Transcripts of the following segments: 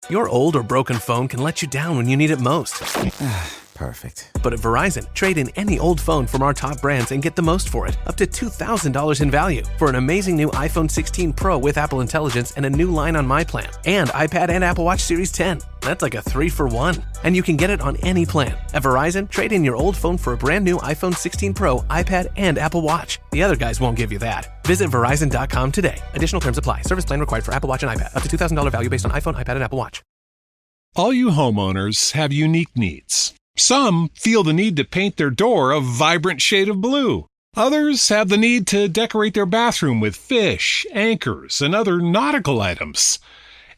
Your old or broken phone can let you down when you need it most. Perfect. But at Verizon, trade in any old phone from our top brands and get the most for it, up to $2,000 in value, for an amazing new iPhone 16 Pro with Apple Intelligence and a new line on My Plan, and iPad and Apple Watch Series 10. That's like a 3-for-1. And you can get it on any plan. At Verizon, trade in your old phone for a brand new iPhone 16 Pro, iPad, and Apple Watch. The other guys won't give you that. Visit Verizon.com today. Additional terms apply. Service plan required for Apple Watch and iPad. Up to $2,000 value based on iPhone, iPad, and Apple Watch. All you homeowners have unique needs. Some feel the need to paint their door a vibrant shade of blue. Others have the need to decorate their bathroom with fish, anchors, and other nautical items.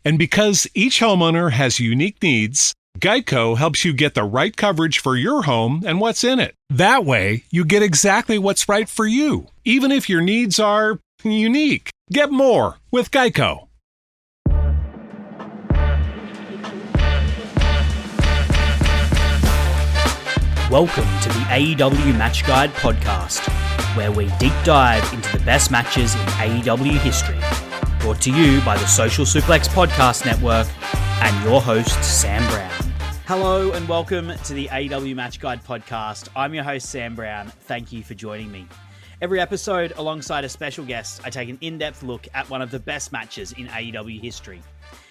And because each homeowner has unique needs, Geico helps you get the right coverage for your home and what's in it. That way, you get exactly what's right for you, even if your needs are unique. Get more with Geico. Welcome to the AEW Match Guide podcast, where we deep dive into the best matches in AEW history. Brought to you by the Social Suplex Podcast Network and your host, Sam Brown. Hello and welcome to the AEW Match Guide podcast. I'm your host, Sam Brown. Thank you for joining me. Every episode, alongside a special guest, I take an in-depth look at one of the best matches in AEW history.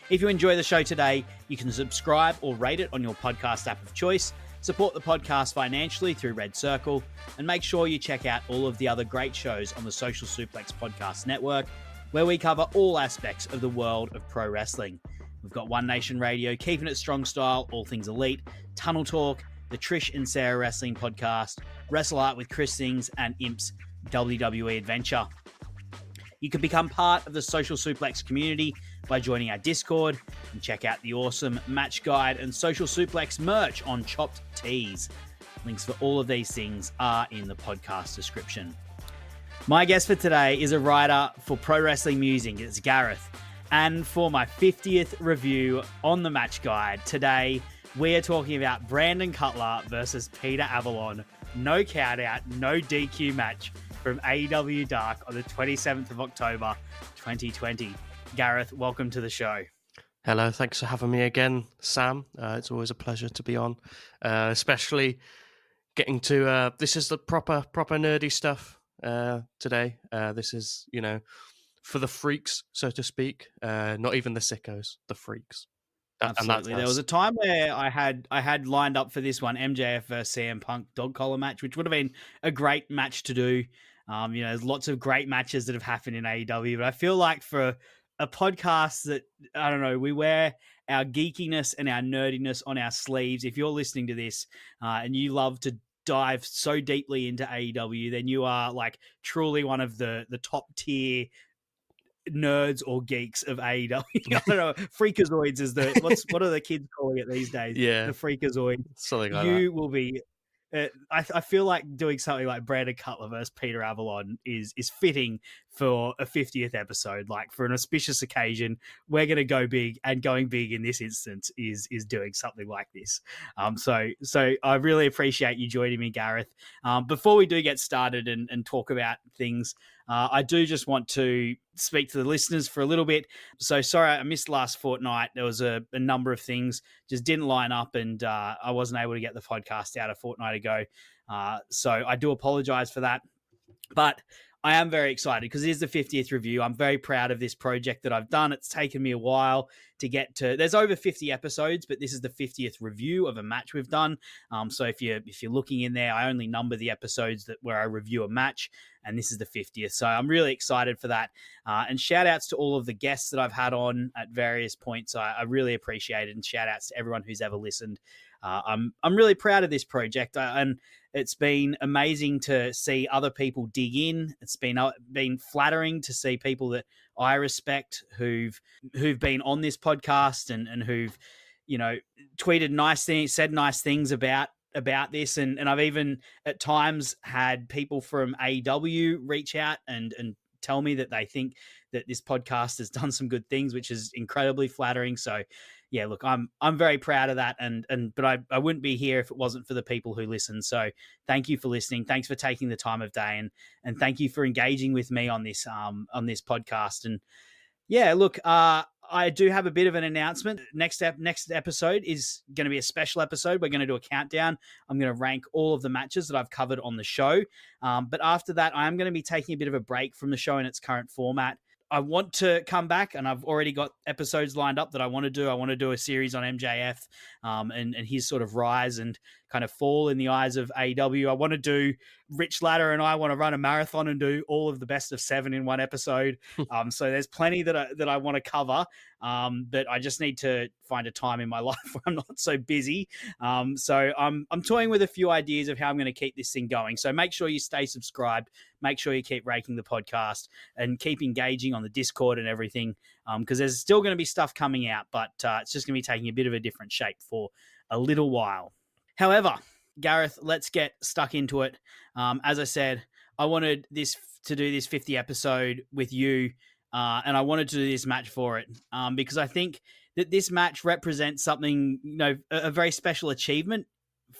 If you enjoy the show today, you can subscribe or rate it on your podcast app of choice. Support the podcast financially through Red Circle, and make sure you check out all of the other great shows on the Social Suplex Podcast Network, where we cover all aspects of the world of pro wrestling. We've got One Nation Radio, Keeping It Strong Style, All Things Elite, Tunnel Talk, the Trish and Sarah Wrestling Podcast, Wrestle Art with Chris Sings, and Imp's WWE Adventure. You can become part of the Social Suplex community by joining our Discord and check out the awesome Match Guide and Social Suplex merch on Chopped Tees. Links for all of these things are in the podcast description. My guest for today is a writer for Pro Wrestling Musing. It's Gareth. And for my 50th review on the Match Guide, today we are talking about Brandon Cutler versus Peter Avalon. No count out, no DQ match from AEW Dark on the 27th of October, 2020. Gareth, welcome to the show. Hello, thanks for having me again, Sam. It's always a pleasure to be on, especially getting to, this is the proper nerdy stuff today. This is, for the freaks, so to speak, not even the sickos, the freaks. Absolutely. There was a time where I had lined up for this one, MJF versus CM Punk dog collar match, which would have been a great match to do. There's lots of great matches that have happened in AEW, but I feel like for a podcast that, I don't know, we wear our geekiness and our nerdiness on our sleeves. If you're listening to this and you love to dive so deeply into AEW, then you are like truly one of the top tier nerds or geeks of AEW. I don't know. Freakazoids is what are the kids calling it these days? Yeah, the Freakazoid. Something like you that. will be. I feel like doing something like Brandon Cutler versus Peter Avalon is fitting for a 50th episode. Like for an auspicious occasion, we're going to go big, and going big in this instance is doing something like this. So I really appreciate you joining me, Gareth. Before we do get started and talk about things, I do just want to speak to the listeners for a little bit. So sorry, I missed last fortnight. There was a number of things just didn't line up, and I wasn't able to get the podcast out a fortnight ago. So I do apologize for that. But I am very excited because it is the 50th review. I'm very proud of this project that I've done. It's taken me a while to get to. There's over 50 episodes, but this is the 50th review of a match we've done. So if you're looking in there, I only number the episodes where I review a match, and this is the 50th. So I'm really excited for that. And shout outs to all of the guests that I've had on at various points. I really appreciate it, and shout outs to everyone who's ever listened. I'm really proud of this project, and it's been amazing to see other people dig in. It's been flattering to see people that I respect who've been on this podcast and who've tweeted nice things, said nice things about this, and I've even at times had people from AEW reach out and tell me that they think that this podcast has done some good things, which is incredibly flattering. So yeah, look, I'm very proud of that, but I wouldn't be here if it wasn't for the people who listen. So thank you for listening. Thanks for taking the time of day, and thank you for engaging with me on this podcast. And yeah, look, I do have a bit of an announcement. Next episode is going to be a special episode. We're going to do a countdown. I'm going to rank all of the matches that I've covered on the show. But after that, I'm going to be taking a bit of a break from the show in its current format. I want to come back, and I've already got episodes lined up that I want to do. I want to do a series on MJF and his sort of rise and kind of fall in the eyes of AEW. I want to do Rich Latter and I want to run a marathon and do all of the best of 7 in one episode. So there's plenty that I want to cover, but I just need to find a time in my life where I'm not so busy. So I'm toying with a few ideas of how I'm going to keep this thing going. So make sure you stay subscribed. Make sure you keep rating the podcast and keep engaging on the Discord and everything, because there's still going to be stuff coming out, but it's just going to be taking a bit of a different shape for a little while. However, Gareth, let's get stuck into it. As I said, I wanted to do this 50 episode with you, and I wanted to do this match for it because I think that this match represents something, a very special achievement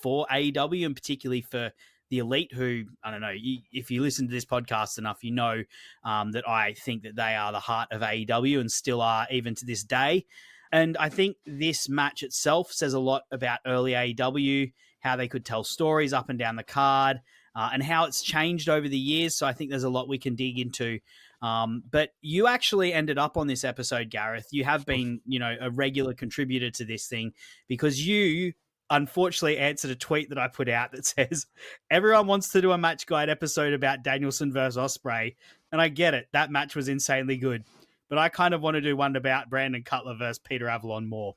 for AEW and particularly for the Elite, who, I don't know, if you listen to this podcast enough, you know that I think that they are the heart of AEW and still are even to this day. And I think this match itself says a lot about early AEW, how they could tell stories up and down the card, and how it's changed over the years. So I think there's a lot we can dig into. But you actually ended up on this episode, Gareth. You have been, a regular contributor to this thing because you unfortunately answered a tweet that I put out that says, everyone wants to do a match guide episode about Danielson versus Ospreay. And I get it. That match was insanely good. But I kind of want to do one about Brandon Cutler versus Peter Avalon more.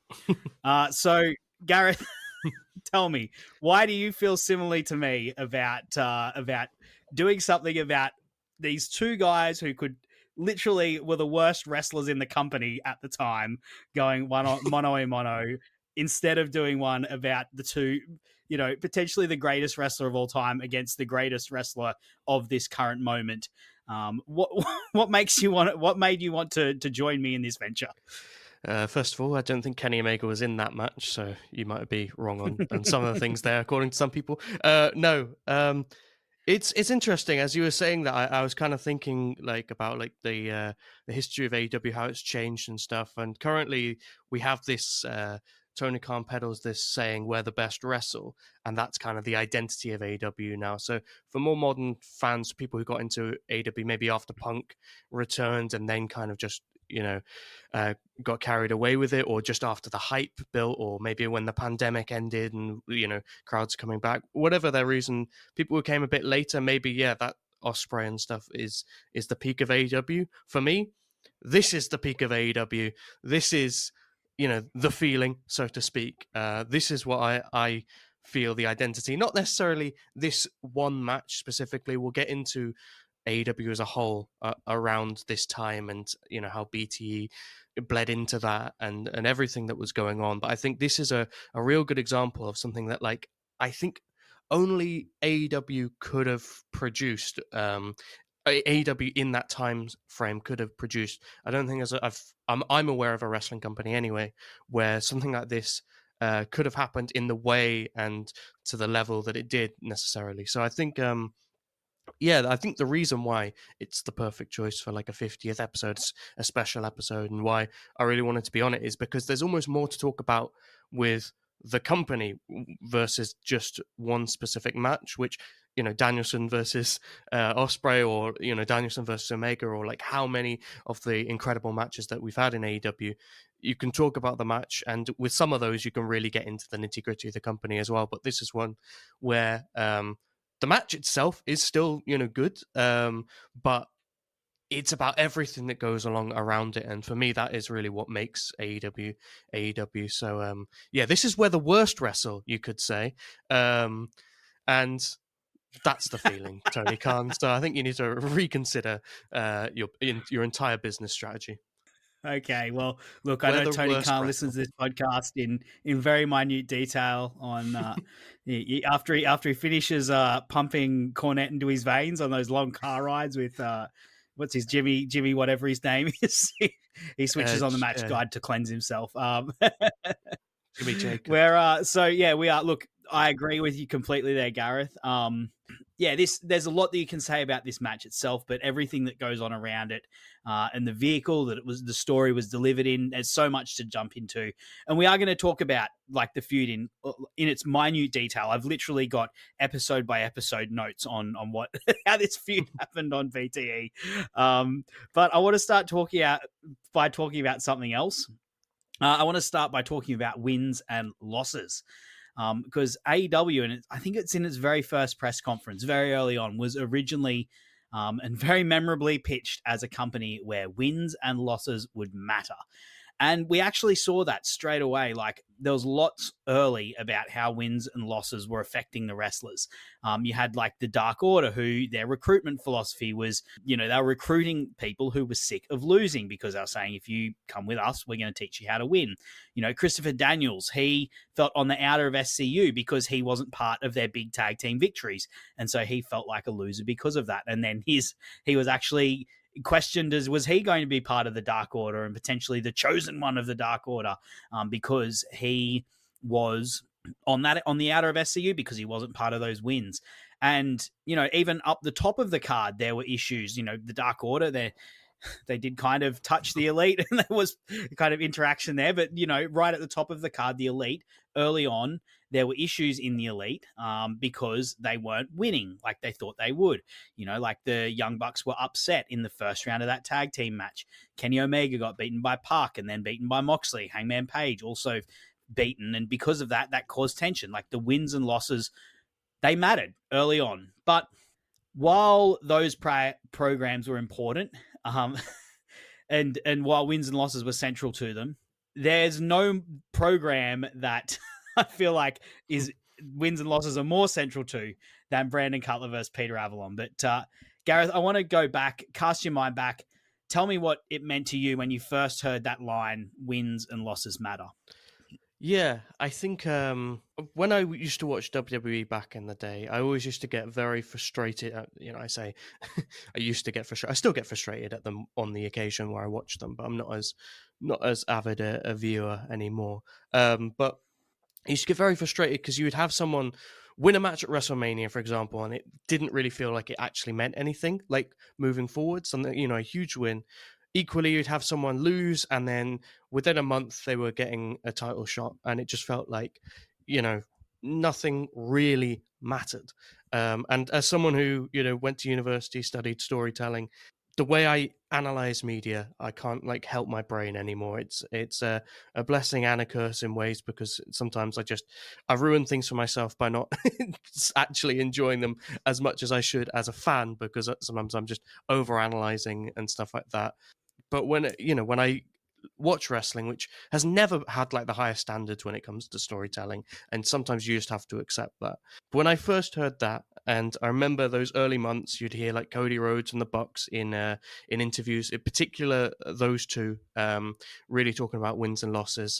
So, Gareth, tell me, why do you feel similarly to me about doing something about these two guys who could literally were the worst wrestlers in the company at the time, going mono a mono, instead of doing one about the two, potentially the greatest wrestler of all time against the greatest wrestler of this current moment? What made you want to join me in this venture? First of all, I don't think Kenny Omega was in that match, so you might be wrong on some of the things there, according to some people. It's interesting, as you were saying that. I was kind of thinking about the history of AEW, how it's changed and stuff. And currently, we have this. Tony Khan peddles this saying, "We're the best wrestle," and that's kind of the identity of AEW now. So for more modern fans, people who got into AEW maybe after Punk returned and then kind of just got carried away with it, or just after the hype built, or maybe when the pandemic ended and crowds coming back, whatever their reason, people who came a bit later, maybe that Ospreay and stuff is the peak of AEW. For me, this is the peak of AEW. This is the feeling, so to speak. This is what I feel the identity, not necessarily this one match specifically. We'll get into AEW as a whole around this time, and how BTE bled into that and everything that was going on. But I think this is a real good example of something that I think only AEW could have produced. AEW in that time frame could have produced. I don't think I'm aware of a wrestling company anyway where something like this could have happened in the way and to the level that it did necessarily. So I think I think the reason why it's the perfect choice for a 50th episode, a special episode, and why I really wanted to be on it is because there's almost more to talk about with the company versus just one specific match, which, Danielson versus Ospreay, or, Danielson versus Omega, or how many of the incredible matches that we've had in AEW. You can talk about the match, and with some of those, you can really get into the nitty-gritty of the company as well. But this is one where the match itself is still, good, but it's about everything that goes along around it. And for me, that is really what makes AEW AEW. So, this is where the worst wrestle, you could say. And that's the feeling, Tony Khan. So I think you need to reconsider your entire business strategy. Okay, well, look, I know Tony Khan listens to this podcast in very minute detail on after he finishes pumping Cornette into his veins on those long car rides with what's his Jimmy whatever his name is. He switches on the match guide to cleanse himself. Jimmy Jacob. We are. Look, I agree with you completely there, Gareth. yeah, there's a lot that you can say about this match itself, but everything that goes on around it, and the vehicle that the story was delivered in, there's so much to jump into, and we are going to talk about like the feud in its minute detail. I've literally got episode by episode notes on what how this feud happened on VTE, but I want to start talking about something else. I want to start by talking about wins and losses. Because AEW, and I think it's in its very first press conference, very early on, was originally and very memorably pitched as a company where wins and losses would matter. And we actually saw that straight away. Like, there was lots early about how wins and losses were affecting the wrestlers. You had like the Dark Order, who their recruitment philosophy was, they were recruiting people who were sick of losing, because they were saying, if you come with us, we're going to teach you how to win. Christopher Daniels, he felt on the outer of SCU because he wasn't part of their big tag team victories. And so he felt like a loser because of that. And then he was actually questioned as, was he going to be part of the Dark Order and potentially the chosen one of the Dark Order, because he was on the outer of SCU because he wasn't part of those wins. And even up the top of the card there were issues. The Dark Order, they did kind of touch the Elite, and there was kind of interaction there. But right at the top of the card, the Elite, early on, there were issues in the Elite because they weren't winning like they thought they would. Like the Young Bucks were upset in the first round of that tag team match. Kenny Omega got beaten by Park and then beaten by Moxley. Hangman Page also beaten. And because of that caused tension. Like, the wins and losses, they mattered early on. But while those programs were important, and while wins and losses were central to them, there's no program that I feel like is wins and losses are more central to than Brandon Cutler versus Peter Avalon. But Gareth, I want to go back, cast your mind back. Tell me what it meant to you when you first heard that line, wins and losses matter. Yeah, I think when I used to watch WWE back in the day, I always used to get very frustrated. I say I used to get frustrated. I still get frustrated at them on the occasion where I watch them, but I'm not as avid a viewer anymore. But I used to get very frustrated because you would have someone win a match at WrestleMania, for example, and it didn't really feel like it actually meant anything, like moving forward. Something, a huge win. Equally, you'd have someone lose, and then within a month they were getting a title shot, and it just felt like, nothing really mattered. And as someone who, went to university, studied storytelling, the way I analyze media, I can't help my brain anymore. It's a blessing and a curse in ways, because sometimes I ruin things for myself by not actually enjoying them as much as I should as a fan, because sometimes I'm just over analyzing and stuff like that. But when I watch wrestling, which has never had the highest standards when it comes to storytelling, and sometimes you just have to accept that. But when I first heard that, and I remember those early months, you'd hear Cody Rhodes and the Bucks in interviews, in particular those two, really talking about wins and losses.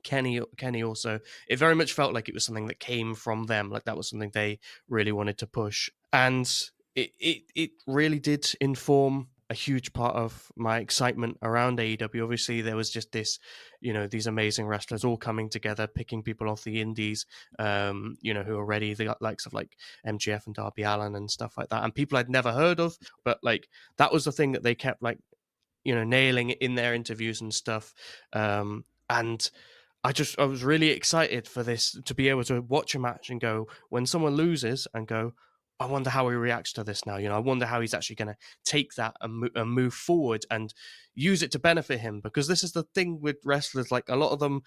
Kenny also, it very much felt like it was something that came from them, like that was something they really wanted to push, and it really did inform a huge part of my excitement around AEW. Obviously, there was just this, these amazing wrestlers all coming together, picking people off the indies, who are ready, the likes of MGF and Darby Allin and stuff like that, and people I'd never heard of, but that was the thing that they kept nailing in their interviews and stuff. And I was really excited for this, to be able to watch a match and go, when someone loses, and go, I wonder how he reacts to this now. I wonder how he's actually going to take that and move forward and use it to benefit him. Because this is the thing with wrestlers, a lot of them,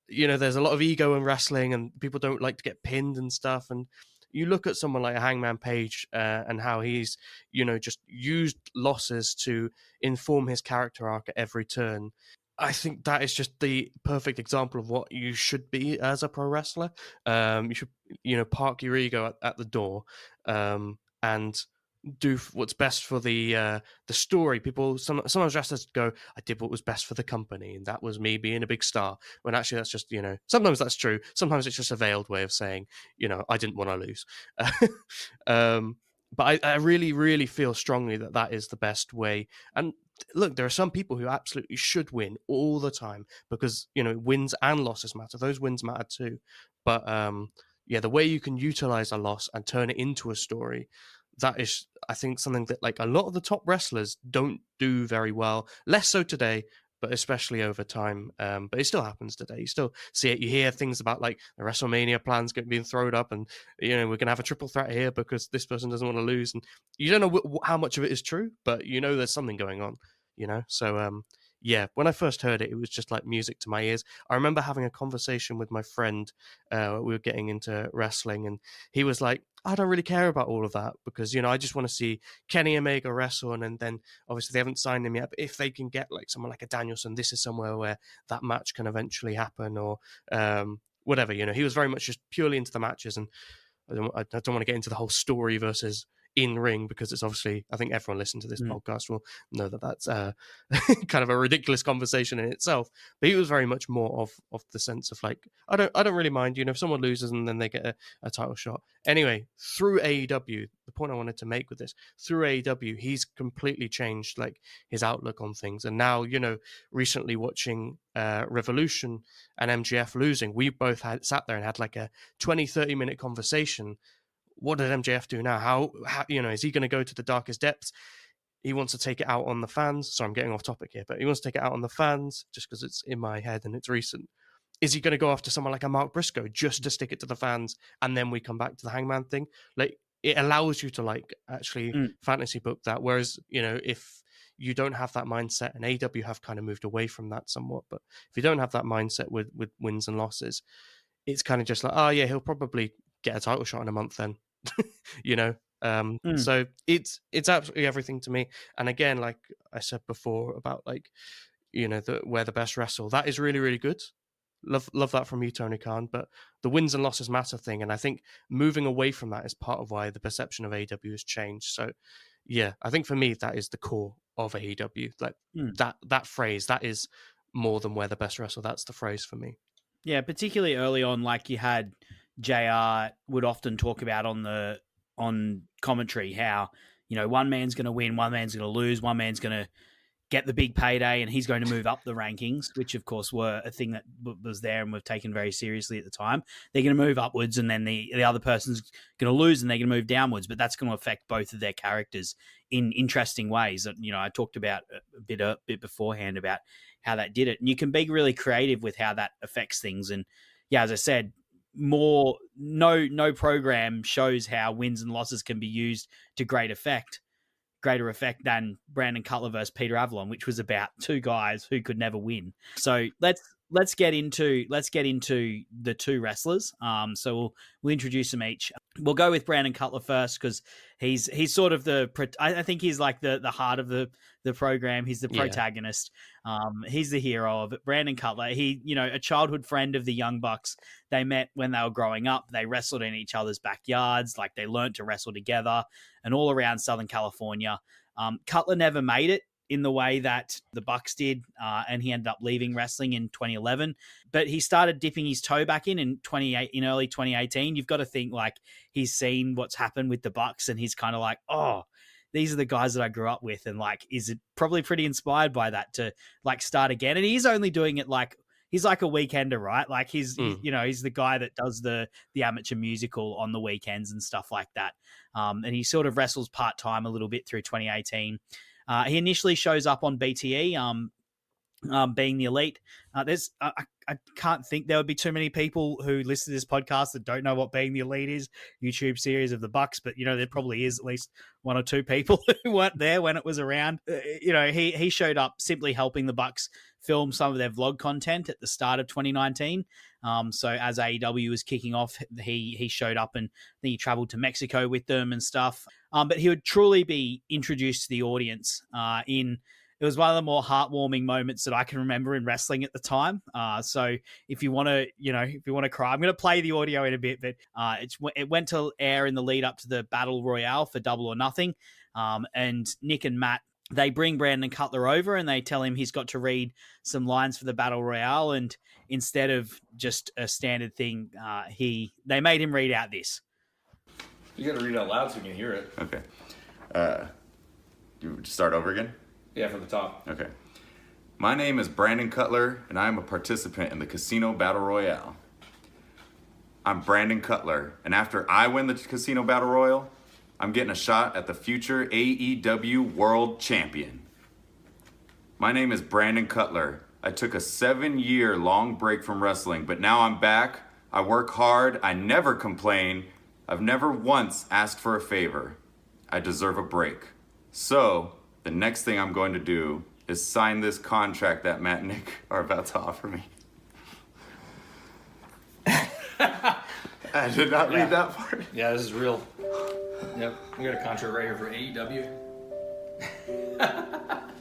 there's a lot of ego in wrestling, and people don't like to get pinned and stuff. And you look at someone like Hangman Page and how he's, just used losses to inform his character arc at every turn. I think that is just the perfect example of what you should be as a pro wrestler. You should, park your ego at the door, and do what's best for the story. Sometimes wrestlers go, I did what was best for the company, and that was me being a big star. When actually that's just, sometimes that's true. Sometimes it's just a veiled way of saying, I didn't want to lose. But I really, really feel strongly that is the best way. And look, there are some people who absolutely should win all the time, because, wins and losses matter. Those wins matter too. But the way you can utilize a loss and turn it into a story, that is, I think, something that like a lot of the top wrestlers don't do very well. Less so today, but especially over time. But it still happens today. You still see it. You hear things about like the WrestleMania plans being thrown up, and we're going to have a triple threat here because this person doesn't want to lose, and you don't know how much of it is true, but there's something going on. So when I first heard it, it was just like music to my ears. I remember having a conversation with my friend. We were getting into wrestling, and he was like, I don't really care about all of that because, I just want to see Kenny Omega wrestle. And then obviously they haven't signed him yet. But if they can get like someone like a Danielson, this is somewhere where that match can eventually happen or whatever. He was very much just purely into the matches. And I don't want to get into the whole story versus in ring because it's obviously, I think everyone listening to this podcast will know that that's kind of a ridiculous conversation in itself. But he was very much more of the sense of like, I don't really mind, if someone loses and then they get a title shot. Anyway, through AEW, the point I wanted to make with this, through AEW, he's completely changed like his outlook on things. And now, recently watching Revolution and MJF losing, we both sat there and had like a 20-30 minute conversation. What did MJF do now? How is he going to go to the darkest depths? He wants to take it out on the fans. Sorry, I'm getting off topic here, but he wants to take it out on the fans just because it's in my head and it's recent. Is he going to go after someone like a Mark Briscoe just to stick it to the fans and then we come back to the Hangman thing? Like, it allows you to like actually fantasy book that. Whereas, if you don't have that mindset, and AEW have kind of moved away from that somewhat, but if you don't have that mindset with wins and losses, it's kind of just like, oh yeah, he'll probably get a title shot in a month then. So it's absolutely everything to me. And again, like I said before about like where the best wrestle, that is really, really good. Love that from you, Tony Khan. But the wins and losses matter thing, and I think moving away from that is part of why the perception of AEW has changed. So yeah, I think for me that is the core of AEW. Like that phrase, that is more than where the best wrestle. That's the phrase for me. Yeah, particularly early on, like you had JR would often talk about on commentary how, one man's going to win, one man's going to lose, one man's going to get the big payday and he's going to move up the rankings, which of course were a thing that was there and were taken very seriously at the time. They're going to move upwards and then the other person's going to lose and they're going to move downwards, but that's going to affect both of their characters in interesting ways. I talked about a bit beforehand about how that did it. And you can be really creative with how that affects things. And yeah, as I said, no program shows how wins and losses can be used to greater effect than Brandon Cutler versus Peter Avalon, which was about two guys who could never win. So let's get into the two wrestlers. So we'll introduce them each. We'll go with Brandon Cutler first because he's sort of I think he's like the heart of the program. He's the protagonist. He's the hero of it. Brandon Cutler, he, a childhood friend of the Young Bucks. They met when they were growing up. They wrestled in each other's backyards. Like they learned to wrestle together and all around Southern California. Cutler never made it in the way that the Bucks did, and he ended up leaving wrestling in 2011. But he started dipping his toe back in early 2018. You've got to think like he's seen what's happened with the Bucks, and he's kind of like, oh, these are the guys that I grew up with, and like, is it probably pretty inspired by that to like start again? And he's only doing it like he's like a weekender, right? Like he's the guy that does the amateur musical on the weekends and stuff like that. And he sort of wrestles part time a little bit through 2018. He initially shows up on BTE, being the Elite. I can't think there would be too many people who listen to this podcast that don't know what Being the Elite is, YouTube series of the Bucks, but there probably is at least one or two people who weren't there when it was around. He showed up simply helping the Bucks film some of their vlog content at the start of 2019. So as AEW was kicking off, he showed up, and I think he traveled to Mexico with them and stuff. But he would truly be introduced to the audience it was one of the more heartwarming moments that I can remember in wrestling at the time. So if you want to cry, I'm going to play the audio in a bit, but it went to air in the lead up to the Battle Royale for Double or Nothing. And Nick and Matt, they bring Brandon Cutler over and they tell him he's got to read some lines for the Battle Royale. And instead of just a standard thing, they made him read out this. You got to read it out loud so you can hear it. Okay. You start over again? Yeah, from the top. Okay. My name is Brandon Cutler, and I am a participant in the Casino Battle Royale. I'm Brandon Cutler, and after I win the Casino Battle Royal, I'm getting a shot at the future AEW World Champion. My name is Brandon Cutler. I took a 7-year long break from wrestling, but now I'm back. I work hard. I never complain. I've never once asked for a favor. I deserve a break. So, the next thing I'm going to do is sign this contract that Matt and Nick are about to offer me. I did not read that part. Yeah, this is real. Yep, we got a contract right here for AEW.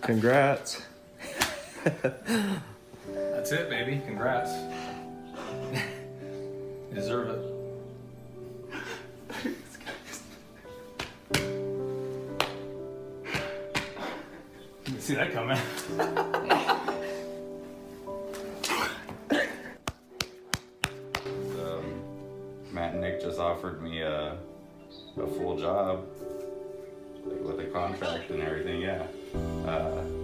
Congrats. That's it, baby. Congrats. You deserve it. You see that coming? Matt and Nick just offered me a full job, like with a contract and everything, yeah.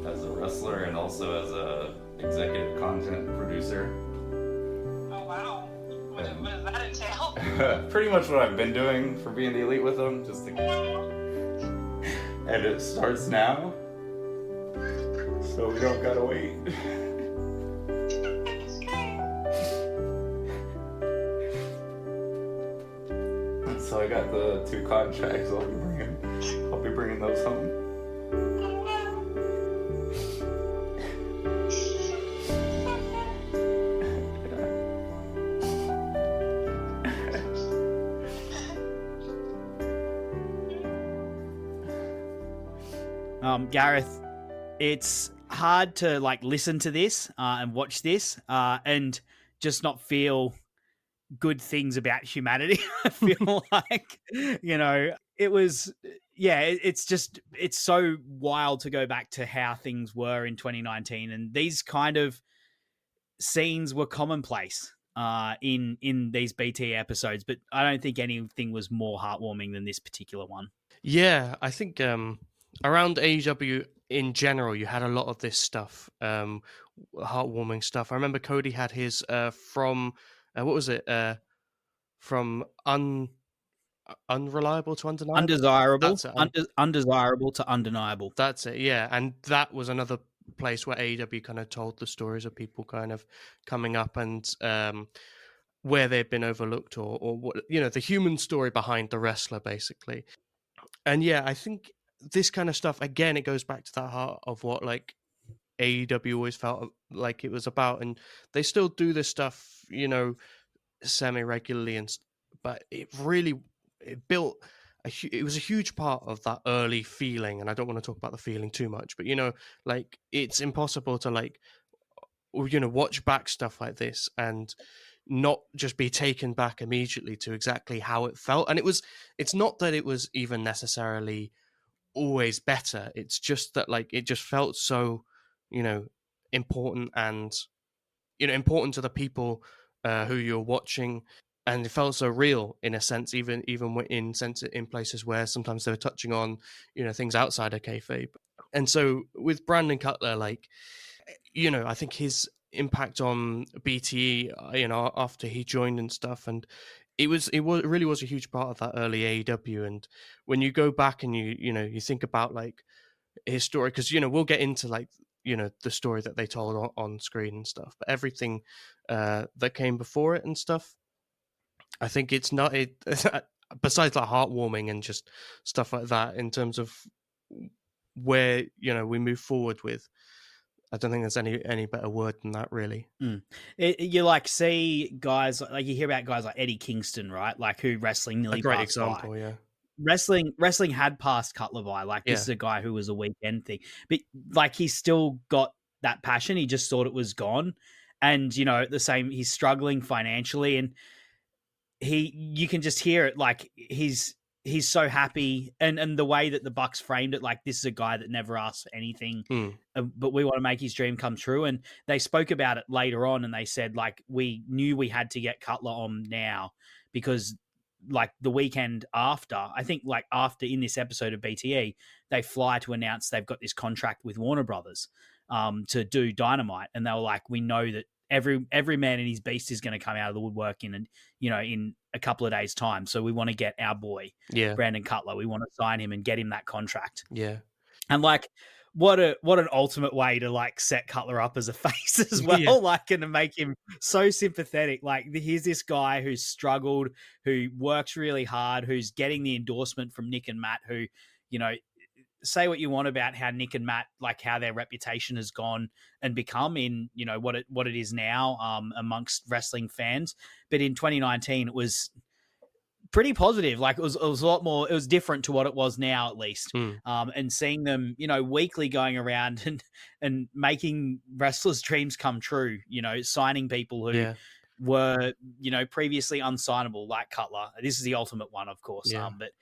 As a wrestler and also as a executive content producer. Oh wow. What does that entail? Pretty much what I've been doing for being the elite with them, and it starts now, so we don't gotta wait. So I got the 2 contracts. I'll be bringing those home. Gareth, it's hard to like listen to this and watch this and just not feel good things about humanity. I feel like, it was, it's so wild to go back to how things were in 2019, and these kind of scenes were commonplace in these BT episodes, but I don't think anything was more heartwarming than this particular one. Yeah, I think around AEW in general, you had a lot of this stuff, heartwarming stuff. I remember Cody had his from what was it? From unreliable to undeniable. Undesirable. That's it. Undesirable to undeniable. That's it. Yeah, and that was another place where AEW kind of told the stories of people kind of coming up and where they've been overlooked or what, the human story behind the wrestler, basically. And yeah, I think this kind of stuff, again, it goes back to that heart of what like AEW always felt like it was about, and they still do this stuff, semi-regularly, but it built it was a huge part of that early feeling. And I don't want to talk about the feeling too much, but like it's impossible to like watch back stuff like this and not just be taken back immediately to exactly how it felt. And it's not that it was even necessarily always better, it's just that like it just felt so important, and important to the people who you're watching, and it felt so real in a sense, even in places where sometimes they were touching on things outside of kayfabe. And so with Brandon Cutler, like I think his impact on BTE, after he joined and stuff, and it really was a huge part of that early AEW. And when you go back and you think about like his story, because we'll get into like the story that they told on screen and stuff, but everything that came before it and stuff, I think it's not it besides like heartwarming and just stuff like that in terms of where we move forward with. I don't think there's any better word than that, really. You like see guys like you hear about guys like Eddie Kingston, right? Like who wrestling nearly a great passed example, by. yeah. Wrestling had passed Cutler by. Like this is a guy who was a weekend thing, but like he still got that passion. He just thought it was gone, and the same. He's struggling financially, and you can just hear it. Like he's so happy, and the way that the Bucks framed it, like this is a guy that never asked for anything, but we want to make his dream come true. And they spoke about it later on, and they said like we knew we had to get Cutler on now because like the weekend after, I think like after in this episode of BTE, they fly to announce they've got this contract with Warner Brothers to do Dynamite, and they were like, we know that every man in his beast is going to come out of the woodwork in a couple of days' time. So we want to get our boy, Brandon Cutler. We want to sign him and get him that contract. Yeah. And like, what an ultimate way to like set Cutler up as a face as well, like, and to make him so sympathetic. Like, here's this guy who's struggled, who works really hard, who's getting the endorsement from Nick and Matt, who, say what you want about how Nick and Matt, like how their reputation has gone and become in, what it is now amongst wrestling fans. But in 2019, it was pretty positive. Like, it was a lot more, it was different to what it was now, at least. And seeing them, weekly going around and making wrestlers' dreams come true, signing people who were, previously unsignable, like Cutler. This is the ultimate one, of course. But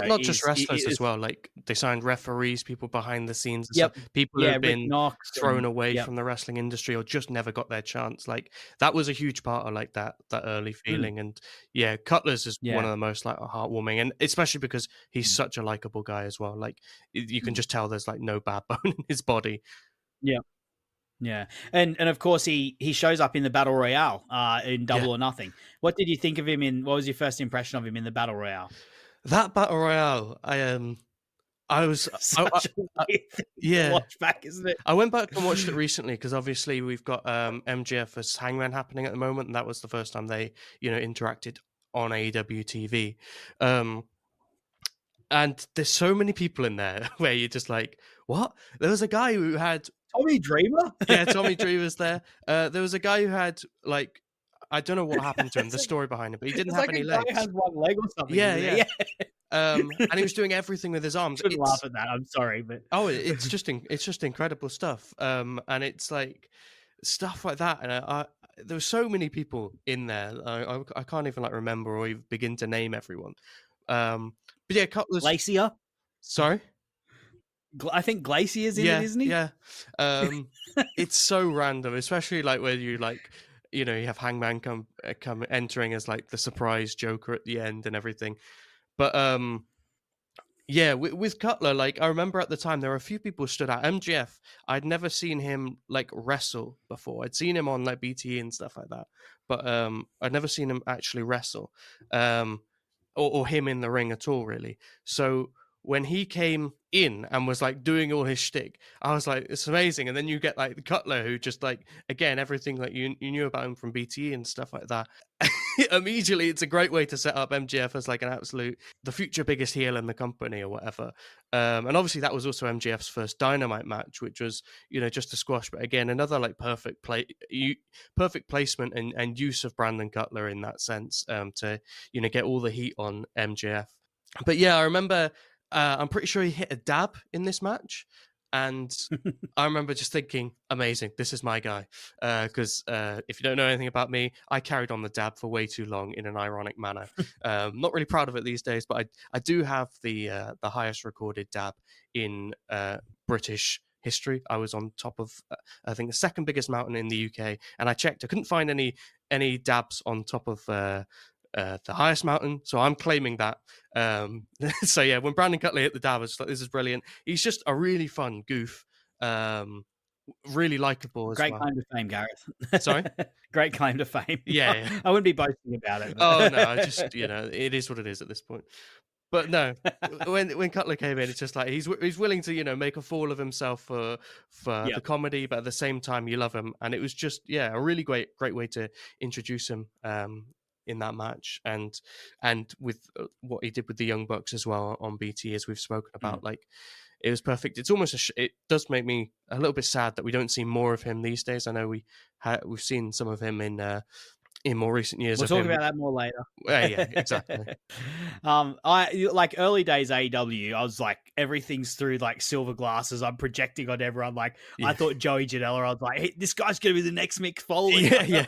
not just wrestlers as well. Like, they signed referees, people behind the scenes, and stuff. People who've been thrown away from the wrestling industry or just never got their chance. Like, that was a huge part of like that early feeling. And Cutler's is one of the most like heartwarming, and especially because he's such a likable guy as well. Like, you can just tell there's like no bad bone in his body. Yeah, and of course he shows up in the Battle Royale in Double or Nothing. What did you think of him what was your first impression of him in the Battle Royale? That Battle Royale, I was such a weird thing to watch back, isn't it? I went back and watched it recently because obviously we've got MJF vs Hangman happening at the moment, and that was the first time they interacted on AEW TV. And there's so many people in there where you're just like, what? There was a guy who had Tommy Dreamer. Tommy Dreamer's there. There was a guy who had like, I don't know what happened to him, the story behind it, but he didn't have any legs. Guy has one leg or something. Yeah. And he was doing everything with his arms. I shouldn't laugh at that. I'm sorry, but it's just incredible stuff. And it's like stuff like that. And there were so many people in there. I can't even like remember or even begin to name everyone. But yeah, Cutler's Glacier. Sorry. I think Glacier's in it, isn't he? Yeah. It's so random, especially like where you like, you have Hangman come entering as like the surprise Joker at the end and everything. But with Cutler, like I remember at the time there were a few people who stood out. MJF, I'd never seen him like wrestle before. I'd seen him on like BTE and stuff like that, but I'd never seen him actually wrestle, or him in the ring at all, really. So when he came in and was like doing all his shtick, I was like, it's amazing. And then you get like the Cutler, who just like, again, everything like you knew about him from BTE and stuff like that. Immediately, it's a great way to set up MJF as like the future biggest heel in the company or whatever. And obviously that was also MJF's first Dynamite match, which was, just a squash. But again, another like perfect placement and use of Brandon Cutler in that sense, to, get all the heat on MJF. But yeah, I remember, I'm pretty sure he hit a dab in this match. And I remember just thinking, amazing, this is my guy. Because if you don't know anything about me, I carried on the dab for way too long in an ironic manner. Not really proud of it these days, but I do have the highest recorded dab in British history. I was on top of, I think, the second biggest mountain in the UK. And I checked, I couldn't find any dabs on top of the highest mountain, so I'm claiming that. So yeah, when Brandon Cutler hit the dab, I was like, this is brilliant. He's just a really fun goof, really likable as Great well. claim to fame, Gareth. Sorry? Great claim to fame. Yeah. I wouldn't be boasting about it. Oh no, just it is what it is at this point. But no, when Cutler came in, it's just like he's willing to make a fool of himself for the comedy, but at the same time you love him, and it was just a really great way to introduce him in that match, and with what he did with the Young Bucks as well on BT, as we've spoken about. Like, it was perfect. It's almost it does make me a little bit sad that we don't see more of him these days. I know we've seen some of him in more recent years. We'll talk about that more later. Yeah, exactly. I like early days AEW, I was like, everything's through like silver glasses. I'm projecting on everyone. Like, I thought Joey Janela, I was like, hey, this guy's gonna be the next Mick Foley. Yeah.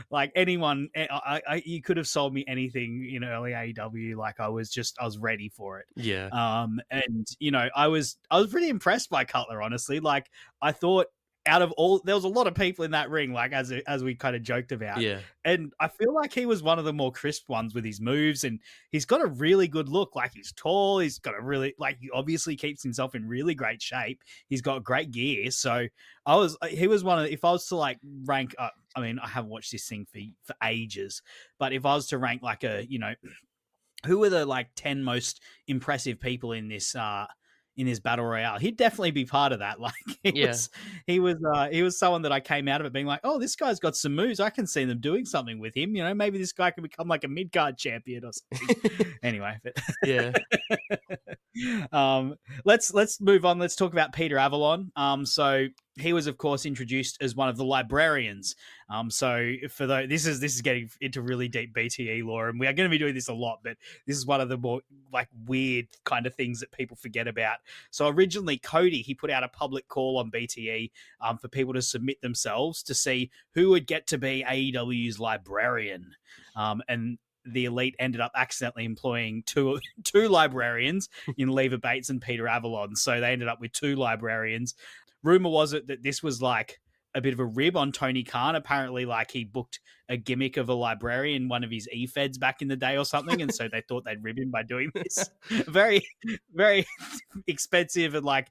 Like anyone, you could have sold me anything in early AEW. Like, I was ready for it. Yeah. And I was pretty impressed by Cutler, honestly. Like, I thought out of all, there was a lot of people in that ring, like as we kind of joked about. Yeah. And I feel like he was one of the more crisp ones with his moves, and he's got a really good look. Like, he's tall, he's got a really, like, he obviously keeps himself in really great shape. He's got great gear. So he was one of, if I was to like rank up, I mean, I haven't watched this thing for ages, but if I was to rank like who were the like 10 most impressive people in this battle royale, he'd definitely be part of that. Like, he was someone that I came out of it being like, oh, this guy's got some moves. I can see them doing something with him. Maybe this guy can become like a mid-card champion or something. Anyway, yeah. Let's move on. Let's talk about Peter Avalon. So he was, of course, introduced as one of the librarians. So this is getting into really deep BTE lore, and we are going to be doing this a lot, but this is one of the more like weird kind of things that people forget about. So originally, Cody, he put out a public call on BTE for people to submit themselves to see who would get to be AEW's librarian, and the Elite ended up accidentally employing two librarians in Leva Bates and Peter Avalon. So they ended up with two librarians. Rumor was it that this was like a bit of a rib on Tony Khan. Apparently, like, he booked a gimmick of a librarian in one of his e-feds back in the day or something, and so they thought they'd rib him by doing this. Very, very expensive and like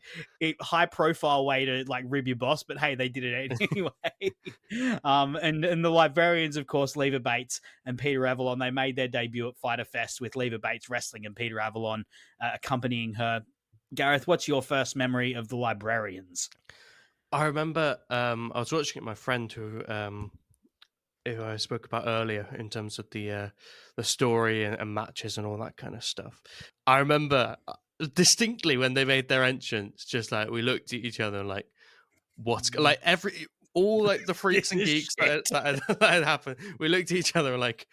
high-profile way to like rib your boss, but hey, they did it anyway. And the librarians, of course, Leva Bates and Peter Avalon, they made their debut at Fyter Fest with Leva Bates wrestling and Peter Avalon accompanying her. Gareth, what's your first memory of the librarians? I remember I was watching it with my friend who I spoke about earlier in terms of the story and matches and all that kind of stuff. I remember distinctly when they made their entrance, just like we looked at each other and like, what's like all like the freaks and geeks that had happened. We looked at each other and like,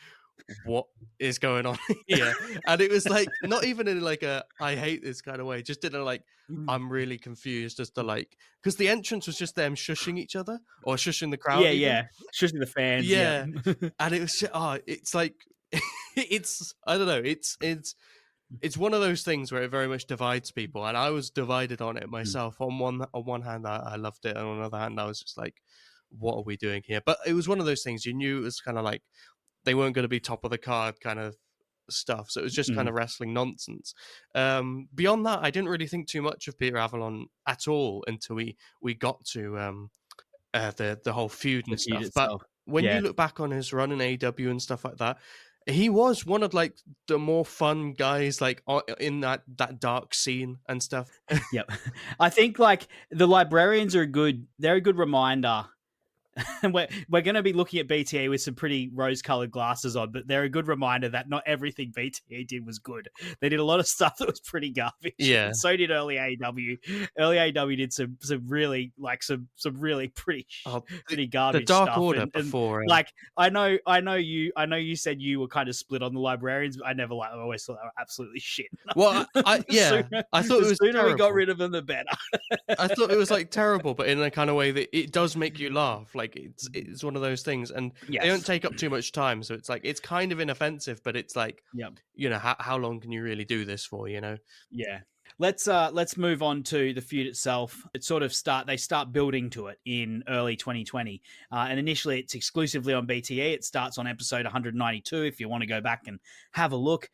what is going on here? And it was like not even in like a I hate this kind of way, just in a like I'm really confused as to like, because the entrance was just them shushing each other or shushing the crowd, shushing the fans, and it was just, it's like it's I don't know, it's one of those things where it very much divides people, and I was divided on it myself. On one hand I loved it, and on the other hand I was just like, what are we doing here? But it was one of those things, you knew it was kind of like they weren't going to be top of the card kind of stuff. So it was just kind of wrestling nonsense. Beyond that, I didn't really think too much of Peter Avalon at all until we got to the whole feud and stuff. But when you look back on his run in AEW and stuff like that, he was one of like the more fun guys, like in that dark scene and stuff. Yep. I think like the librarians are they're a good reminder. And we're going to be looking at BTE with some pretty rose-colored glasses on, but they're a good reminder that not everything BTE did was good. They did a lot of stuff that was pretty garbage. Yeah. And so did early AEW. Early AEW did some really like some really pretty garbage the Dark stuff. Order before. Like I know you said you were kind of split on the librarians, but I never I always thought they were absolutely shit. Well, I thought it was sooner terrible. We got rid of them, the better. I thought it was like terrible, but in a kind of way that it does make you laugh. Like it's one of those things, and they don't take up too much time, so it's like it's kind of inoffensive, but it's like, you know, how long can you really do this for? You know? Yeah. Let's move on to the feud itself. They start building to it in early 2020, and initially it's exclusively on BTE. It starts on episode 192. If you want to go back and have a look,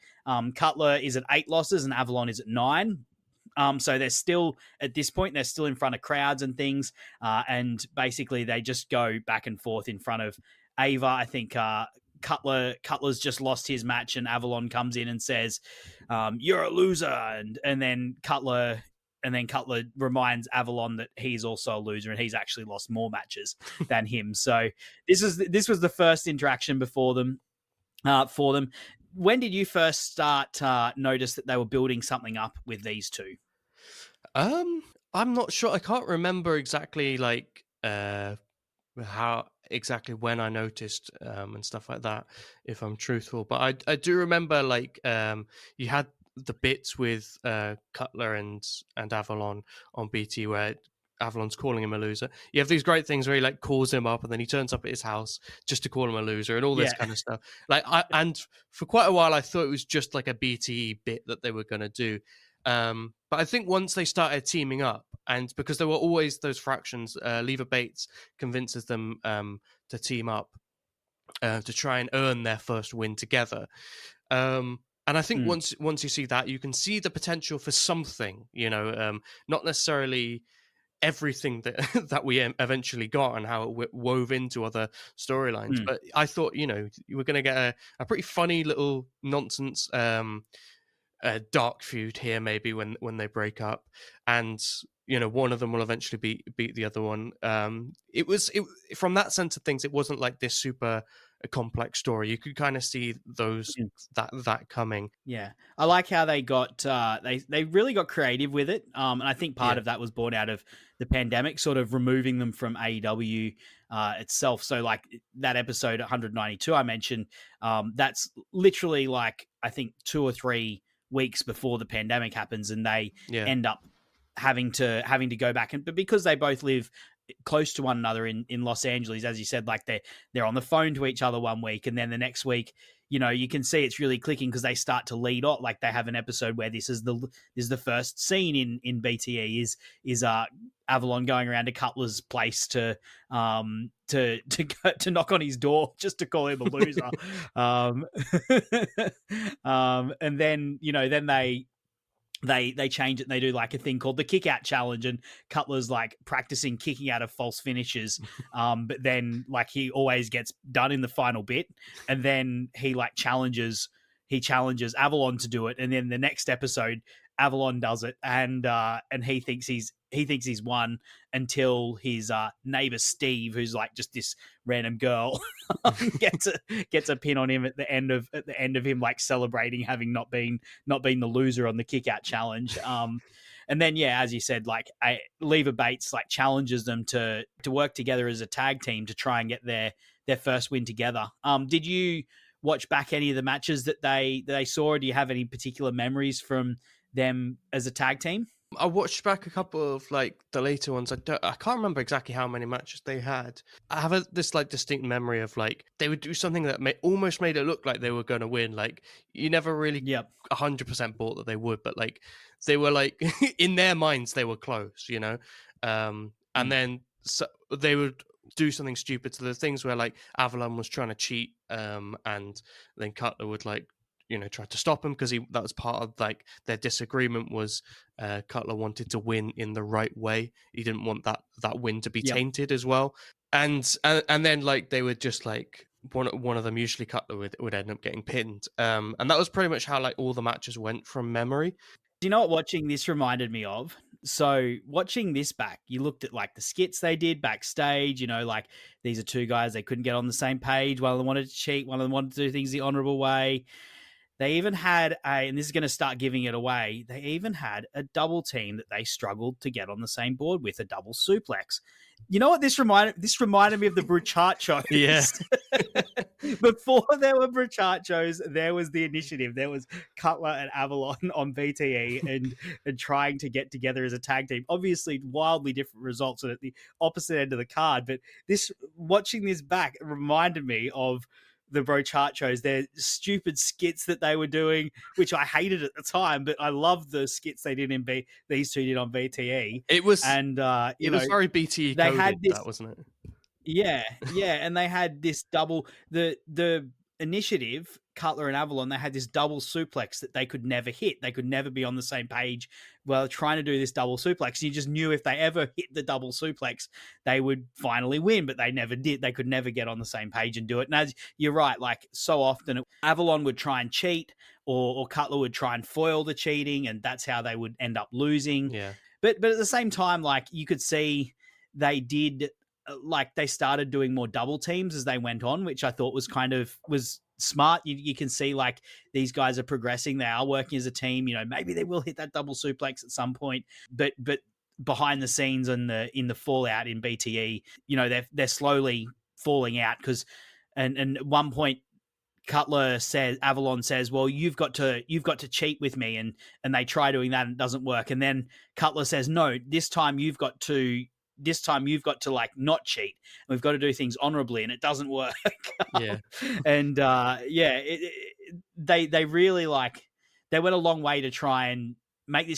Cutler is at 8 losses and Avalon is at 9. So they're still, at this point, they're still in front of crowds and things. And basically they just go back and forth in front of Ava. I think Cutler's just lost his match and Avalon comes in and says, you're a loser. And then Cutler reminds Avalon that he's also a loser and he's actually lost more matches than him. So this was the first interaction for them. When did you first start notice that they were building something up with these two? I'm not sure. I can't remember exactly like how exactly when I noticed and stuff like that, if I'm truthful. But I do remember like you had the bits with Cutler and Avalon on BT where Avalon's calling him a loser. You have these great things where he like calls him up and then he turns up at his house just to call him a loser and all this kind of stuff. Like and for quite a while I thought it was just like a BTE bit that they were going to do. But I think once they started teaming up, and because there were always those fractions, Lever Bates convinces them to team up to try and earn their first win together. And I think once you see that, you can see the potential for something, not necessarily everything that that we eventually got and how it wove into other storylines. But I thought, you were going to get a pretty funny little nonsense dark feud here, maybe when they break up, and one of them will eventually beat the other one. It from that sense of things, it wasn't like this super complex story. You could kind of see that coming. Yeah, I like how they got they really got creative with it, and I think part of that was born out of the pandemic, sort of removing them from AEW itself. So like that episode 192 I mentioned, that's literally like I think 2 or 3 weeks before the pandemic happens, and they end up having to go back, but because they both live close to one another in Los Angeles, as you said, like they're on the phone to each other one week, and then the next week, you can see it's really clicking because they start to lead off. Like they have an episode where this is the first scene in BTE is Avalon going around to Cutler's place to knock on his door just to call him a loser. And then then they change it and they do like a thing called the kick out challenge, and Cutler's like practicing kicking out of false finishes. But then like he always gets done in the final bit, and then he like challenges Avalon to do it. And then the next episode, Avalon does it, and he thinks he's won until his neighbor Steve, who's like just this random girl, gets a pin on him at the end of him like celebrating having not been the loser on the kick out challenge. And then as you said, like Lever Bates like challenges them to work together as a tag team to try and get their first win together. Did you watch back any of the matches that they saw, or do you have any particular memories from them as a tag team? I watched back a couple of like the later ones. I can't remember exactly how many matches they had. I have this like distinct memory of like they would do something that almost made it look like they were going to win. Like you never really 100% bought that they would, but like they were like in their minds they were close, and then so they would do something stupid to the things where like Avalon was trying to cheat, and then Cutler would like tried to stop him because that was part of like their disagreement was Cutler wanted to win in the right way. He didn't want that win to be tainted as well. And then like they would just like one of them, usually Cutler, would end up getting pinned. And that was pretty much how like all the matches went from memory. Do you know what watching this reminded me of? So watching this back, you looked at like the skits they did backstage, like these are two guys, they couldn't get on the same page. One of them wanted to cheat. One of them wanted to do things the honorable way. They even had and this is going to start giving it away, they even had a double team that they struggled to get on the same board with, a double suplex. You know what this reminded me of? The Bruchachos. Yeah. Before there were Bruchachos, there was the Initiative. There was Cutler and Avalon on BTE and trying to get together as a tag team. Obviously, wildly different results and at the opposite end of the card. But watching this back reminded me of the Brochachos, their stupid skits that they were doing, which I hated at the time, but I loved the skits they did these two did on BTE. It was, and it was very BTE coded, had this, that wasn't it? Yeah, and they had this double the Initiative, Cutler and Avalon, they had this double suplex that they could never hit. They could never be on the same page while trying to do this double suplex. You just knew if they ever hit the double suplex, they would finally win, but they never did. They could never get on the same page and do it. And as you're right, like so often Avalon would try and cheat or Cutler would try and foil the cheating, and that's how they would end up losing. Yeah. But at the same time, like you could see they did, like they started doing more double teams as they went on, which I thought was smart. You can see like these guys are progressing. They are working as a team. Maybe they will hit that double suplex at some point, but behind the scenes and in the fallout in BTE, they're slowly falling out because, and at one point, Avalon says, well, you've got to cheat with me. And they try doing that and it doesn't work. And then Cutler says, no, this time you've got to like not cheat. We've got to do things honorably, and it doesn't work. Yeah. And they really like, they went a long way to try and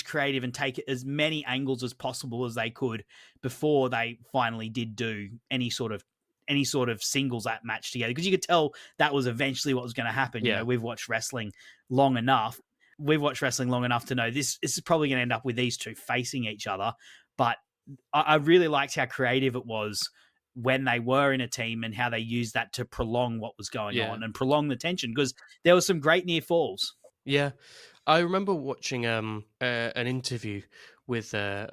creative and take as many angles as possible as they could before they finally did do any sort of singles that match together, because you could tell that was eventually what was going to happen. Yeah. We've watched wrestling long enough. To know this is probably going to end up with these two facing each other. But I really liked how creative it was when they were in a team and how they used that to prolong what was going on and prolong the tension, because there was some great near falls. Yeah, I remember watching an interview with Sean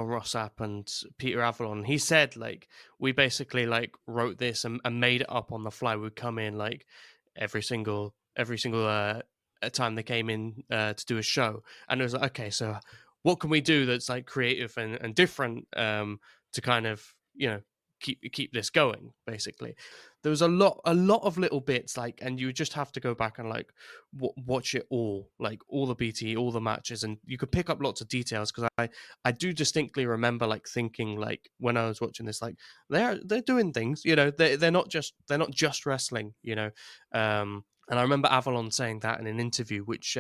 Rossap and Peter Avalon. He said like we basically like wrote this and made it up on the fly. We'd come in like every single time they came in to do a show, and it was like, okay, so what can we do that's like creative and different to kind of keep this going. Basically, there was a lot of little bits like, and you just have to go back and like watch it all, like all the BT, all the matches, and you could pick up lots of details, because I do distinctly remember like thinking like when I was watching this, like they're doing things, they're not just wrestling, and I remember Avalon saying that in an interview, which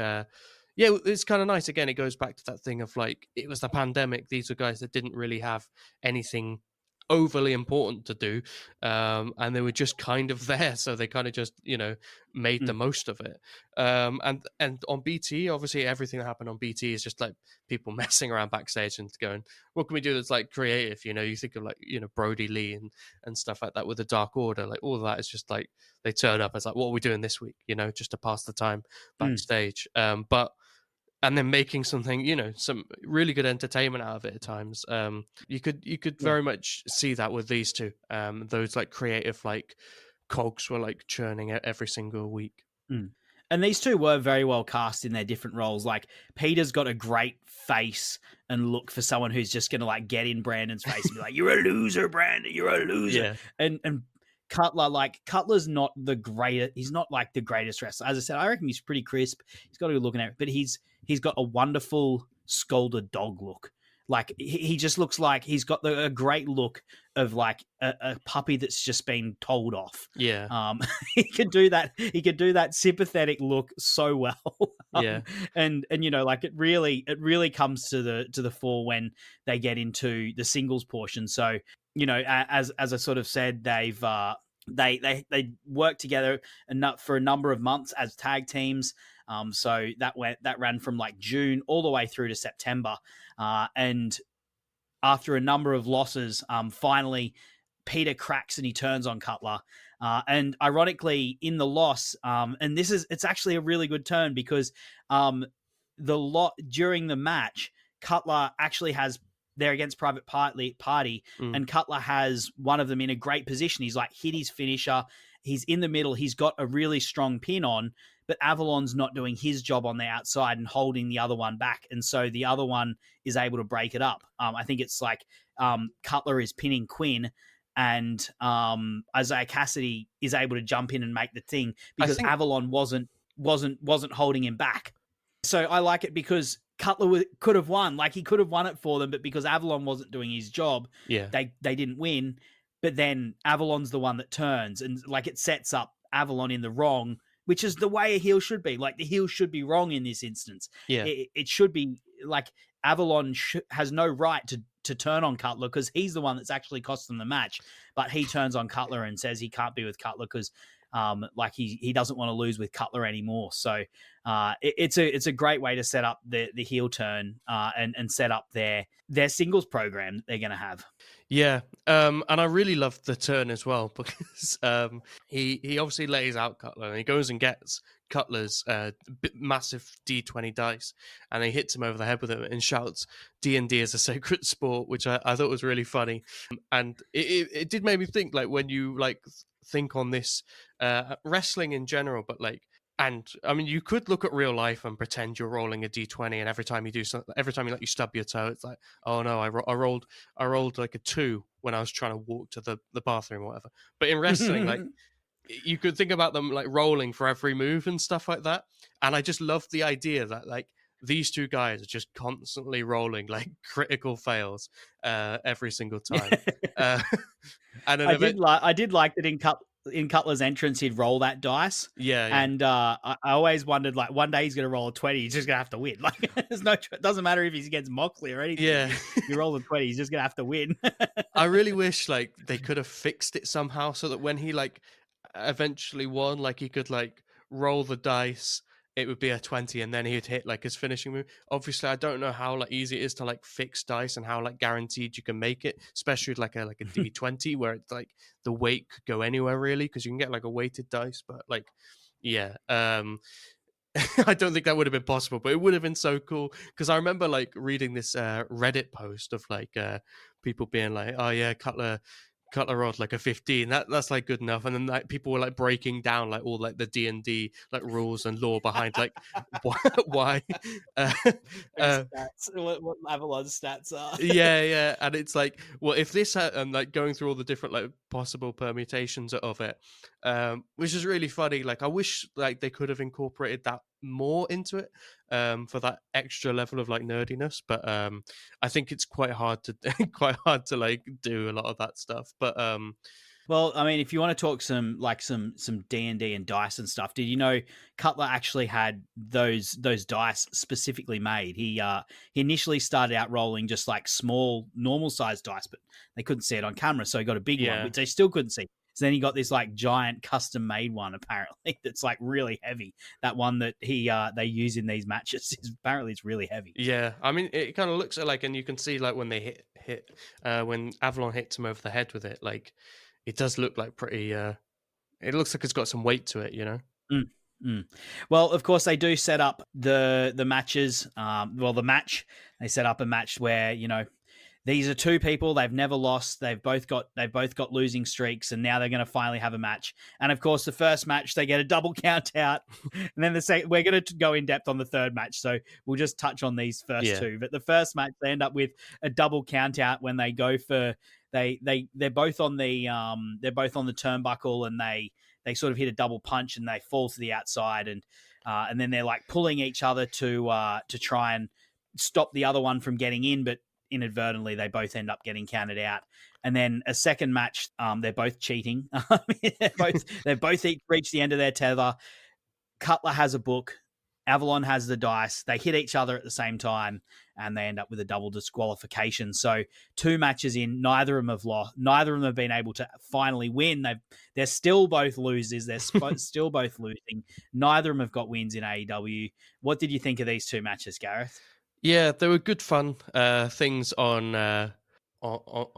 it's kind of nice. Again, it goes back to that thing of like, it was the pandemic, these were guys that didn't really have anything overly important to do, and they were just kind of there, so they kind of just made the most of it. And on BT, obviously everything that happened on BT is just like people messing around backstage and going, what can we do that's like creative? You think of like Brody Lee and stuff like that with the Dark Order, like all of that is just like they turn up, it's like, what are we doing this week, just to pass the time backstage. And then making something, some really good entertainment out of it at times. You could very much see that with these two. Those like creative like cogs were like churning out every single week. And these two were very well cast in their different roles. Like Peter's got a great face and look for someone who's just going to like get in Brandon's face and be like, "You're a loser, Brandon. You're a loser." Yeah. And Cutler's not the greatest. He's not like the greatest wrestler. As I said, I reckon he's pretty crisp. He's got a good look at it, but he's got a wonderful scolded dog look. Like he just looks like he's got a great look of like a puppy that's just been told off. Yeah. He could do that. He could do that sympathetic look so well. Yeah. And like it really comes to the fore when they get into the singles portion. So as I sort of said, they worked together for a number of months as tag teams. So that ran from like June all the way through to September. And after a number of losses, finally Peter cracks and he turns on Cutler. And ironically, in the loss, and it's actually a really good turn, because during the match, Cutler actually has, they're against Private Party, and Cutler has one of them in a great position. He's like hit his finisher. He's in the middle. He's got a really strong pin on, but Avalon's not doing his job on the outside and holding the other one back. And so the other one is able to break it up. I think it's like Cutler is pinning Quinn, and Isaiah Cassidy is able to jump in and make the thing, because Avalon wasn't holding him back. So I like it because Cutler could have won. Like he could have won it for them, but because Avalon wasn't doing his job, they didn't win. But then Avalon's the one that turns, and like it sets up Avalon in the wrong, which is the way a heel should be. Like the heel should be wrong in this instance. Yeah. It should be like Avalon has no right to turn on Cutler, because he's the one that's actually cost them the match. But he turns on Cutler and says he can't be with Cutler because like he doesn't want to lose with Cutler anymore. So it's a great way to set up the heel turn and set up their singles program that they're going to have. Yeah, and I really loved the turn as well, because he obviously lays out Cutler and he goes and gets Cutler's massive D20 dice, and he hits him over the head with it and shouts D&D is a sacred sport, which I thought was really funny. And it did make me think, like, when you like think on this wrestling in general, but like, and I mean, you could look at real life and pretend you're rolling a d20, and every time you do something, every time you stub your toe, it's like, oh no, I rolled like a 2 when I was trying to walk to the bathroom or whatever. But in wrestling, like, you could think about them like rolling for every move and stuff like that. And I just love the idea that like these two guys are just constantly rolling like critical fails every single time. And then I did like that in in Cutler's entrance, he'd roll that dice. Yeah, And I always wondered, like, one day he's going to roll a 20. He's just going to have to win. Like, it doesn't matter if he's against Moxley or anything. yeah. If he rolls a 20, he's just going to have to win. I really wish like they could have fixed it somehow so that when he like eventually won, like he could like roll the dice, it would be a 20 and then he'd hit like his finishing move. Obviously, I don't know how like easy it is to like fix dice and how like guaranteed you can make it, especially with like a D20 where it's like the weight could go anywhere really because you can get like a weighted dice, but like yeah, I don't think that would have been possible, but it would have been so cool because I remember like reading this Reddit post of like people being like, "Oh yeah, Cutler Rod like a 15. That's like good enough." And then like people were like breaking down like all like the D&D like rules and lore behind like why. What Avalon's stats are. Yeah, and it's like, well, if this and like going through all the different like possible permutations of it, which is really funny. Like I wish like they could have incorporated that more into it for that extra level of like nerdiness, but I think it's quite hard to like do a lot of that stuff, but Well, I mean, if you want to talk some D&D and dice and stuff, did you know Cutler actually had those dice specifically made? He initially started out rolling just like small normal sized dice, but they couldn't see it on camera, so he got a big one, which they still couldn't see. So then he got this like giant custom made one apparently that's like really heavy. That one that they use in these matches is apparently it's really heavy. Yeah, I mean it kind of looks like, and you can see like when they hit when Avalon hits him over the head with it, like it does look like pretty. It looks like it's got some weight to it, you know. Well, of course, they do set up the matches. The match they set up a match where these are two people they've never lost. They've both got losing streaks, and now they're going to finally have a match. And of course, the first match they get a double count out, and then we're going to go in depth on the third match, so we'll just touch on these first two. But the first match they end up with a double count out when they go for. They're both on the turnbuckle, and they sort of hit a double punch and they fall to the outside, and then they're like pulling each other to try and stop the other one from getting in, but inadvertently they both end up getting counted out. And then a second match, they're both cheating. They've both reached the end of their tether. Cutler has a book. Avalon has the dice. They hit each other at the same time, and they end up with a double disqualification. So 2 matches in, neither of them have lost. Neither of them have been able to finally win. They're still both losers. They're still both losing. Neither of them have got wins in AEW. What did you think of these 2 matches, Gareth? Yeah, they were good fun things on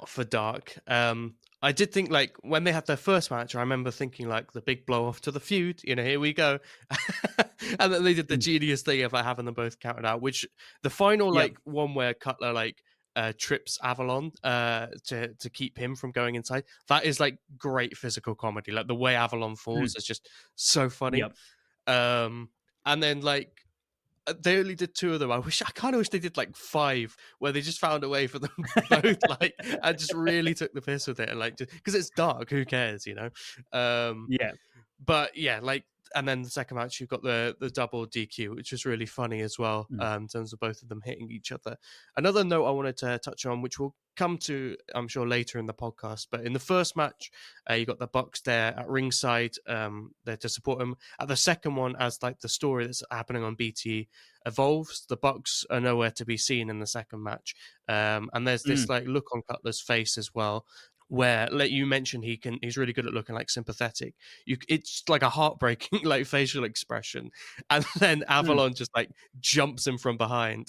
for Dark. I did think like when they had their first match, I remember thinking like the big blow off to the feud, here we go. And then they did the genius thing of like having them both counted out, which the final like one where Cutler like trips Avalon to keep him from going inside. That is like great physical comedy. Like the way Avalon falls is just so funny. And then like they only did 2 of them. I kind of wish they did like 5, where they just found a way for them both like and just really took the piss with it, and like because it's Dark, who cares, But yeah, like, and then the second match you've got the double DQ, which was really funny as well, in terms of both of them hitting each other. Another note I wanted to touch on, which we'll come to, I'm sure, later in the podcast, but in the first match, you got the Bucks there at ringside, there to support him. At the second one, as like the story that's happening on BT evolves, the Bucks are nowhere to be seen in the second match, and there's this like look on Cutler's face as well, where like you mentioned he's really good at looking like sympathetic. It's like a heartbreaking like facial expression, and then Avalon just like jumps him from behind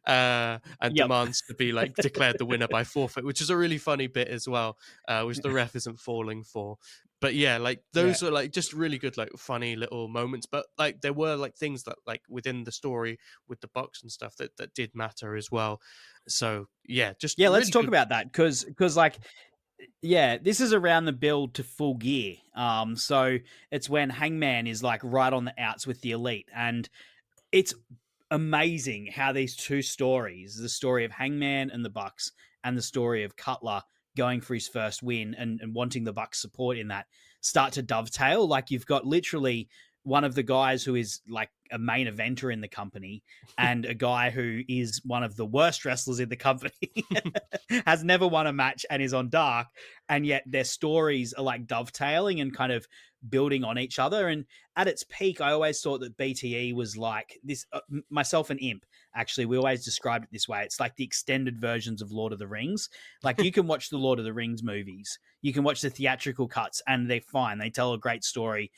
and demands to be like declared the winner by forfeit, which is a really funny bit as well, which the ref isn't falling for. But yeah, like those are like just really good, like funny little moments. But like there were like things that like within the story with the Bucks and stuff that did matter as well. So yeah, just let's talk about that because like this is around the build to Full Gear. So it's when Hangman is like right on the outs with the Elite, and it's amazing how these 2 stories, the story of Hangman and the Bucks and the story of Cutler going for his first win and wanting the Bucks support in that, start to dovetail. Like you've got literally one of the guys who is like a main eventer in the company and a guy who is one of the worst wrestlers in the company has never won a match and is on Dark, and yet their stories are like dovetailing and kind of building on each other. And at its peak, I always thought that BTE was like this. Myself and Imp, actually, we always described it this way: it's like the extended versions of Lord of the Rings. Like you can watch the Lord of the Rings movies, you can watch the theatrical cuts, and they're fine. They tell a great story.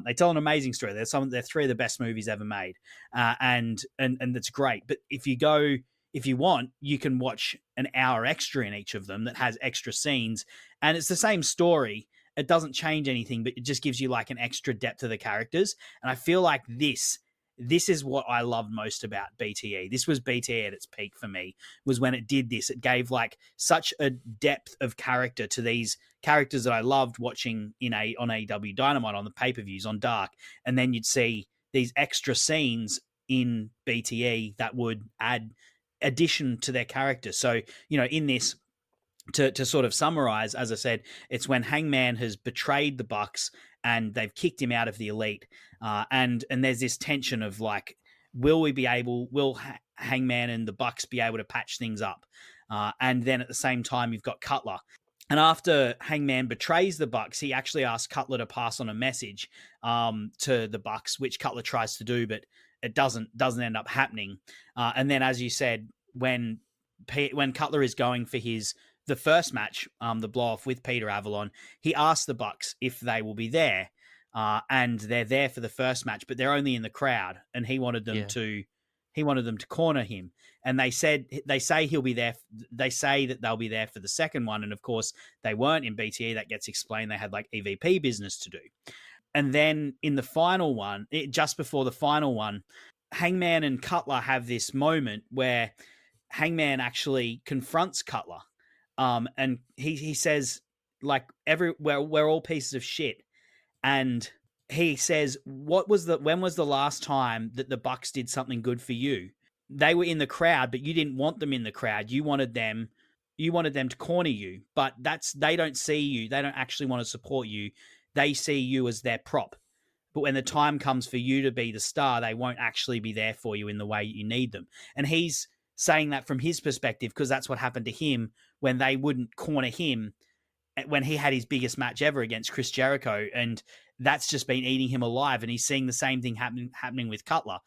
They tell an amazing story. They're three of the best movies ever made, and that's great. But if you want, you can watch an hour extra in each of them that has extra scenes, and it's the same story. It doesn't change anything, but it just gives you like an extra depth to the characters. And I feel like this is what I loved most about BTE. This was BTE at its peak for me, was when it did this. It gave like such a depth of character to these characters that I loved watching on AEW Dynamite, on the pay-per-views, on Dark. And then you'd see these extra scenes in BTE that would add addition to their character. So, in this, to sort of summarize, as I said, it's when Hangman has betrayed the Bucks and they've kicked him out of the Elite, and there's this tension of like, will Hangman and the Bucks be able to patch things up? And then at the same time, you've got Cutler. And after Hangman betrays the Bucks, he actually asks Cutler to pass on a message to the Bucks, which Cutler tries to do, but it doesn't end up happening. And then, as you said, when Cutler is going for the first match, the blow-off with Peter Avalon, he asked the Bucks if they will be there, and they're there for the first match, but they're only in the crowd, and he wanted them to corner him. And they say he'll be there. They say that they'll be there for the second one, and of course they weren't in BTE. That gets explained. They had like EVP business to do. And then in the final one, just before the final one, Hangman and Cutler have this moment where Hangman actually confronts Cutler. And he says, like, we're all pieces of shit. And he says, when was the last time that the Bucks did something good for you? They were in the crowd, but you didn't want them in the crowd. You wanted them to corner you, but they don't see you. They don't actually want to support you. They see you as their prop. But when the time comes for you to be the star, they won't actually be there for you in the way you need them. And he's saying that from his perspective, because that's what happened to him when they wouldn't corner him when he had his biggest match ever against Chris Jericho. And that's just been eating him alive. And he's seeing the same thing happening with Cutler.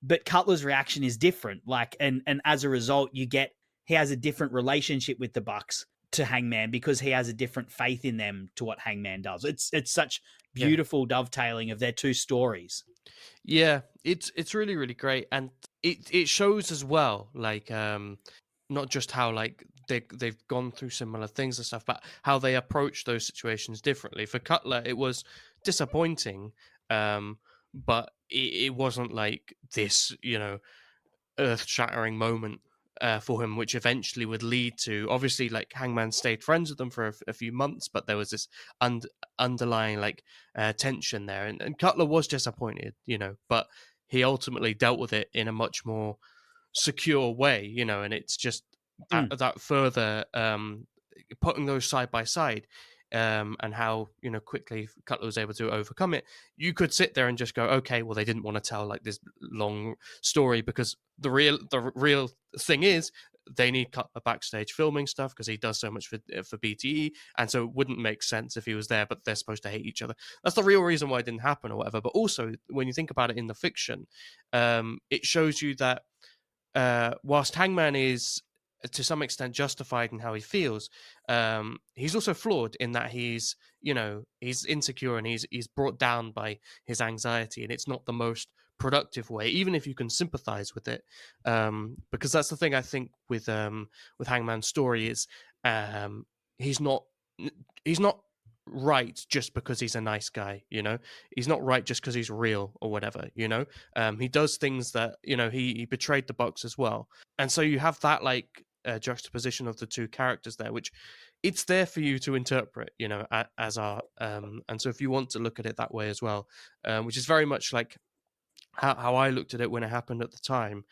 But Cutler's reaction is different. Like, and as a result, he has a different relationship with the Bucks to Hangman, because he has a different faith in them to what Hangman does. It's such beautiful dovetailing of their two stories. Yeah, it's really, really great. And it shows as well, like, not just how like they've gone through similar things and stuff, but how they approach those situations differently. For Cutler, it was disappointing, but it wasn't like this, earth-shattering moment for him, which eventually would lead to, obviously, like, Hangman stayed friends with them for a few months, but there was this underlying like tension there, and Cutler was disappointed, but he ultimately dealt with it in a much more secure way, and it's just that further putting those side by side, and how quickly Cutler was able to overcome it. You could sit there and just go, okay, well, they didn't want to tell like this long story, because the real thing is they need Cutler backstage filming stuff because he does so much for BTE, and so it wouldn't make sense if he was there, but they're supposed to hate each other. That's the real reason why it didn't happen or whatever. But also, when you think about it in the fiction, it shows you that whilst Hangman is to some extent justified in how he feels, he's also flawed in that he's insecure, and he's brought down by his anxiety, and it's not the most productive way, even if you can sympathize with it, because that's the thing I think with Hangman's story is he's not right just because he's a nice guy, he's not right just because he's real or whatever, he does things that, he betrayed the Bucks as well, and so you have that like juxtaposition of the two characters there, which it's there for you to interpret, as art, and so if you want to look at it that way as well, which is very much like how I looked at it when it happened at the time,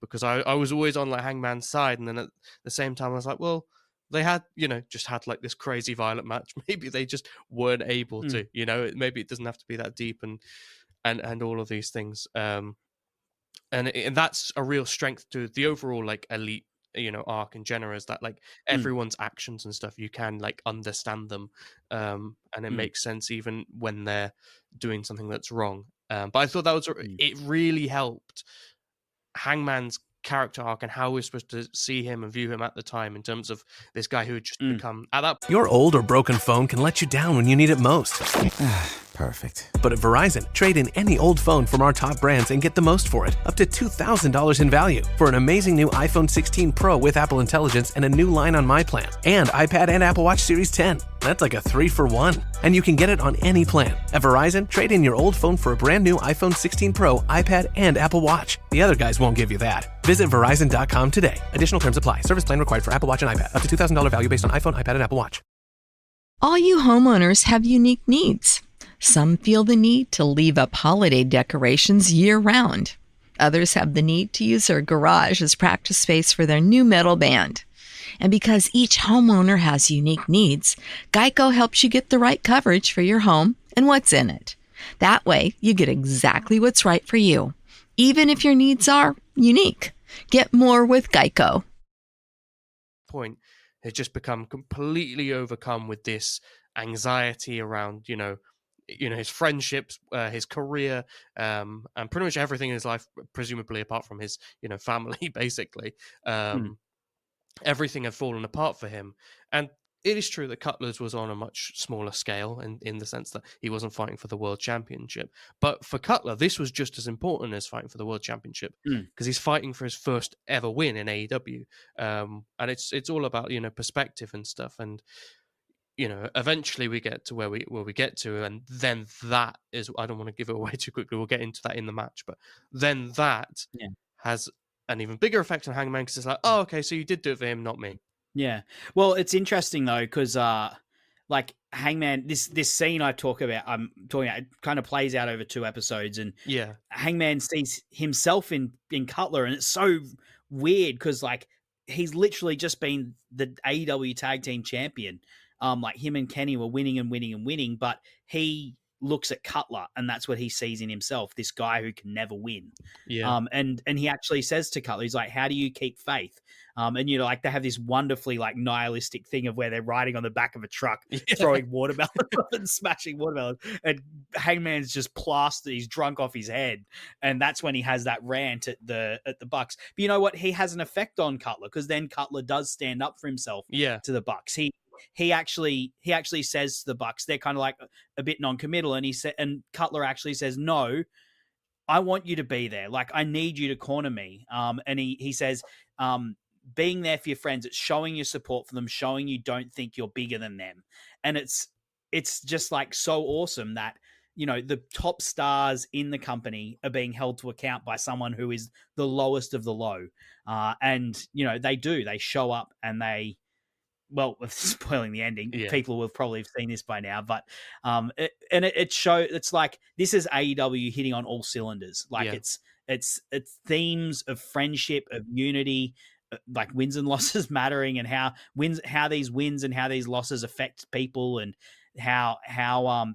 because I was always on like Hangman's side, and then at the same time I was like, well, they had, just had like this crazy violent match. Maybe they just weren't able to, maybe it doesn't have to be that deep and all of these things. And that's a real strength to the overall like elite, arc in general, is that like everyone's actions and stuff, you can like understand them, and it makes sense even when they're doing something that's wrong. But I thought that was it really helped Hangman's character arc and how we're supposed to see him and view him at the time, in terms of this guy who had just become at that point. Your old or broken phone can let you down when you need it most. Perfect. But at Verizon, trade in any old phone from our top brands and get the most for it, up to $2,000 in value, for an amazing new iPhone 16 Pro with Apple Intelligence and a new line on My Plan, and iPad and Apple Watch Series 10. That's like a 3-for-1. And you can get it on any plan. At Verizon, trade in your old phone for a brand new iPhone 16 Pro, iPad, and Apple Watch. The other guys won't give you that. Visit Verizon.com today. Additional terms apply. Service plan required for Apple Watch and iPad. Up to $2,000 value based on iPhone, iPad, and Apple Watch. All you homeowners have unique needs. Some feel the need to leave up holiday decorations year-round. Others have the need to use their garage as practice space for their new metal band. And because each homeowner has unique needs, Geico helps you get the right coverage for your home and what's in it. That way, you get exactly what's right for you, even if your needs are unique. Get more with Geico. Point has just become completely overcome with this anxiety around, his friendships, his career, and pretty much everything in his life, presumably apart from his, family, basically. Everything had fallen apart for him. And it is true that Cutler's was on a much smaller scale in the sense that he wasn't fighting for the world championship. But for Cutler, this was just as important as fighting for the world championship, because he's fighting for his first ever win in AEW. And it's all about, perspective and stuff. And, eventually we get to where we get to, and then that is, I don't want to give it away too quickly. We'll get into that in the match, but then that has an even bigger effect on Hangman, because it's like, oh, okay, so you did do it for him, not me. Yeah. Well, it's interesting though, because like Hangman, this scene I'm talking about, it kind of plays out over 2 episodes, and Hangman sees himself in Cutler, and it's so weird because like he's literally just been the AEW Tag Team Champion. Like him and Kenny were winning and winning and winning, but he looks at Cutler and that's what he sees in himself, this guy who can never win. And he actually says to Cutler, he's like, how do you keep faith? And like they have this wonderfully like nihilistic thing of where they're riding on the back of a truck, throwing watermelons and smashing watermelons, and Hangman's just plastered, he's drunk off his head, and that's when he has that rant at the Bucks. But you know what? He has an effect on Cutler, because then Cutler does stand up for himself to the Bucks. He actually says to the Bucks, they're kind of like a bit non-committal, and Cutler actually says, no, I want you to be there. Like, I need you to corner me. And he says, being there for your friends, it's showing your support for them, showing you don't think you're bigger than them. And it's just like so awesome that, the top stars in the company are being held to account by someone who is the lowest of the low. And they show up and well, spoiling the ending, people will probably have seen this by now, but it's like, this is AEW hitting on all cylinders. Like it's themes of friendship, of unity, like wins and losses mattering, and how these wins and how these losses affect people, and how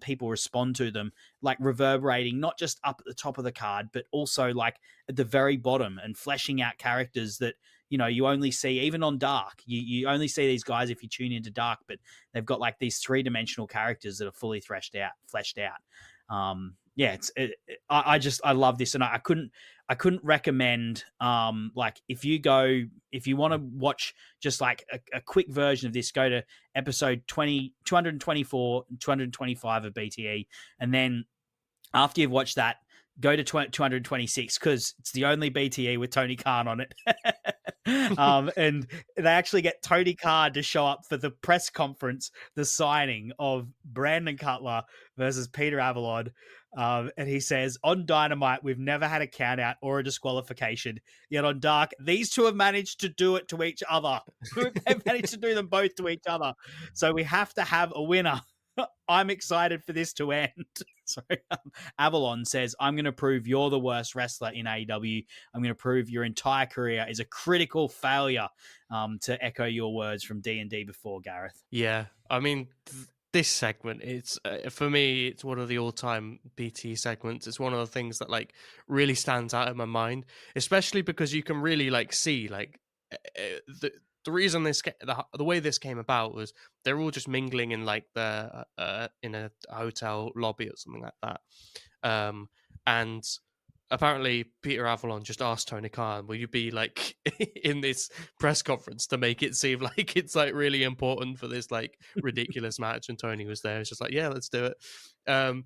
people respond to them, like reverberating not just up at the top of the card, but also like at the very bottom, and fleshing out characters that you only see even on Dark. You only see these guys if you tune into Dark, but they've got like these 3-dimensional characters that are fully fleshed out. I love this, and I couldn't recommend like if you want to watch just like a quick version of this, go to episode 224, 225 of BTE, and then after you've watched that, go to 226, because it's the only BTE with Tony Khan on it. And they actually get Tony Khan to show up for the press conference, the signing of Brandon Cutler versus Peter Avalon. And he says, on Dynamite, we've never had a count out or a disqualification. Yet on Dark, these two have managed to do it to each other. They've managed to do them both to each other. So we have to have a winner. I'm excited for this to end. Sorry. Avalon says, I'm going to prove you're the worst wrestler in AEW. I'm going to prove your entire career is a critical failure, to echo your words from D&D before, Gareth. Yeah, I mean, this segment, it's for me, it's one of the all-time BT segments. It's one of the things that like really stands out in my mind, especially because you can really like see like the reason the way this came about was they're all just mingling in like the in a hotel lobby or something like that, and apparently Peter Avalon just asked Tony Khan, will you be like in this press conference to make it seem like it's like really important for this like ridiculous match? And Tony was there. It's just like, yeah, let's do it.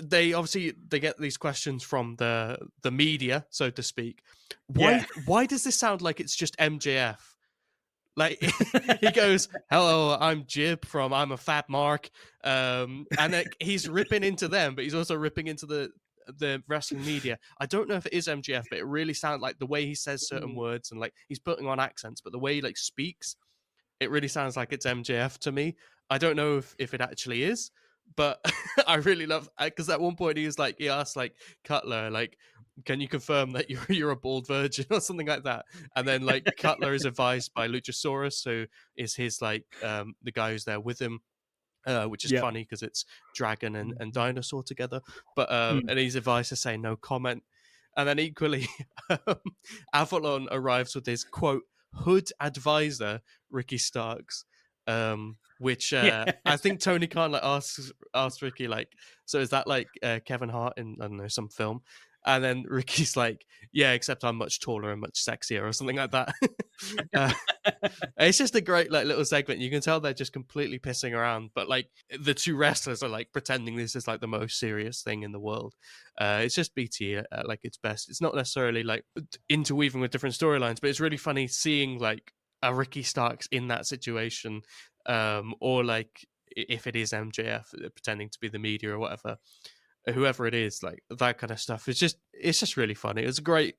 They get these questions from the media, so to speak. Why does this sound like it's just MJF? Like he goes, hello, I'm Jib from I'm a Fat Mark, and like, he's ripping into them, but he's also ripping into the wrestling media. I don't know if it is MJF, but it really sounds like the way he says certain words, and like he's putting on accents, but the way he like speaks, it really sounds like it's MJF to me. I don't know if it actually is, but I really love, because at one point he asked like Cutler, like, can you confirm that you're a bald virgin or something like that? And then like Cutler is advised by Luchasaurus, who is his like the guy who's there with him, which is funny because it's dragon and dinosaur together. But and he's advised to say no comment. And then equally, Avalon arrives with his quote hood advisor Ricky Starks, which I think Tony Khan like asks Ricky like, so is that like Kevin Hart in, I don't know, some film? And then Ricky's like, yeah, except I'm much taller and much sexier or something like that. It's just a great like little segment. You can tell they're just completely pissing around, but like the two wrestlers are like pretending this is like the most serious thing in the world. It's just BT at like its best. It's not necessarily like interweaving with different storylines, but it's really funny seeing like a Ricky Starks in that situation, or like if it is MJF pretending to be the media or whatever. Whoever it is, like that kind of stuff. It's just really funny. It was a great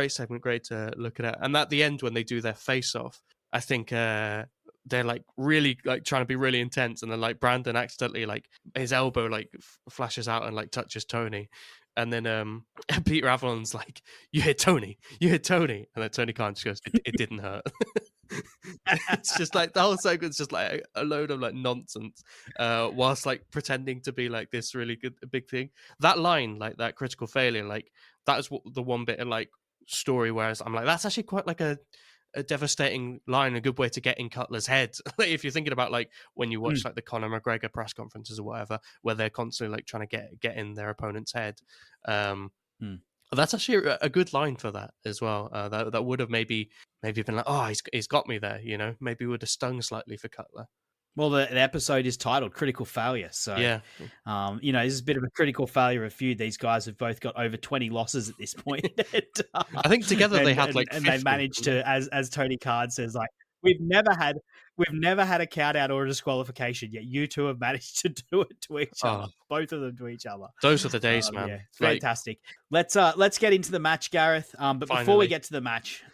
segment, great to look at. And at the end, when they do their face off, I think they're like really like trying to be really intense, and then like Brandon accidentally like his elbow like flashes out and like touches Tony, and then Peter Avalon's like, you hit Tony, and then Tony Khan just goes, it didn't hurt. It's just like the whole segment's just like a load of like nonsense, whilst like pretending to be like this really good big thing. That line, like that critical failure, like that is the one bit of like story whereas I'm like, that's actually quite like a devastating line, a good way to get in Cutler's head. Like if you're thinking about like when you watch like the Conor McGregor press conferences or whatever, where they're constantly like trying to get in their opponent's head. That's actually a good line for that as well. That would have maybe been like, oh, he's got me there, you know. Maybe would have stung slightly for Cutler. Well, the episode is titled Critical Failure. So, yeah. You know, this is a bit of a critical failure of feud. These guys have both got over 20 losses at this point. I think together they had like 50. And they managed to, as Tony Khan says, like, we've never had a count out or a disqualification yet. You two have managed to do it to each other, both of them to each other. Those were the days, man. Yeah, it's fantastic. Let's get into the match, Gareth. But finally. Before we get to the match,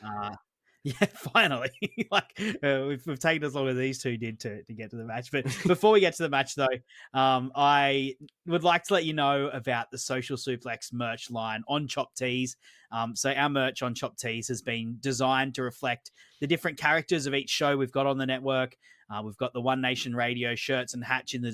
yeah, finally. Like we've taken as long as these two did to get to the match. But before we get to the match, though, I would like to let you know about the Social Suplex merch line on Chop Tees. So our merch on Chop Tees has been designed to reflect the different characters of each show we've got on the network. We've got the One Nation Radio shirts and hats in the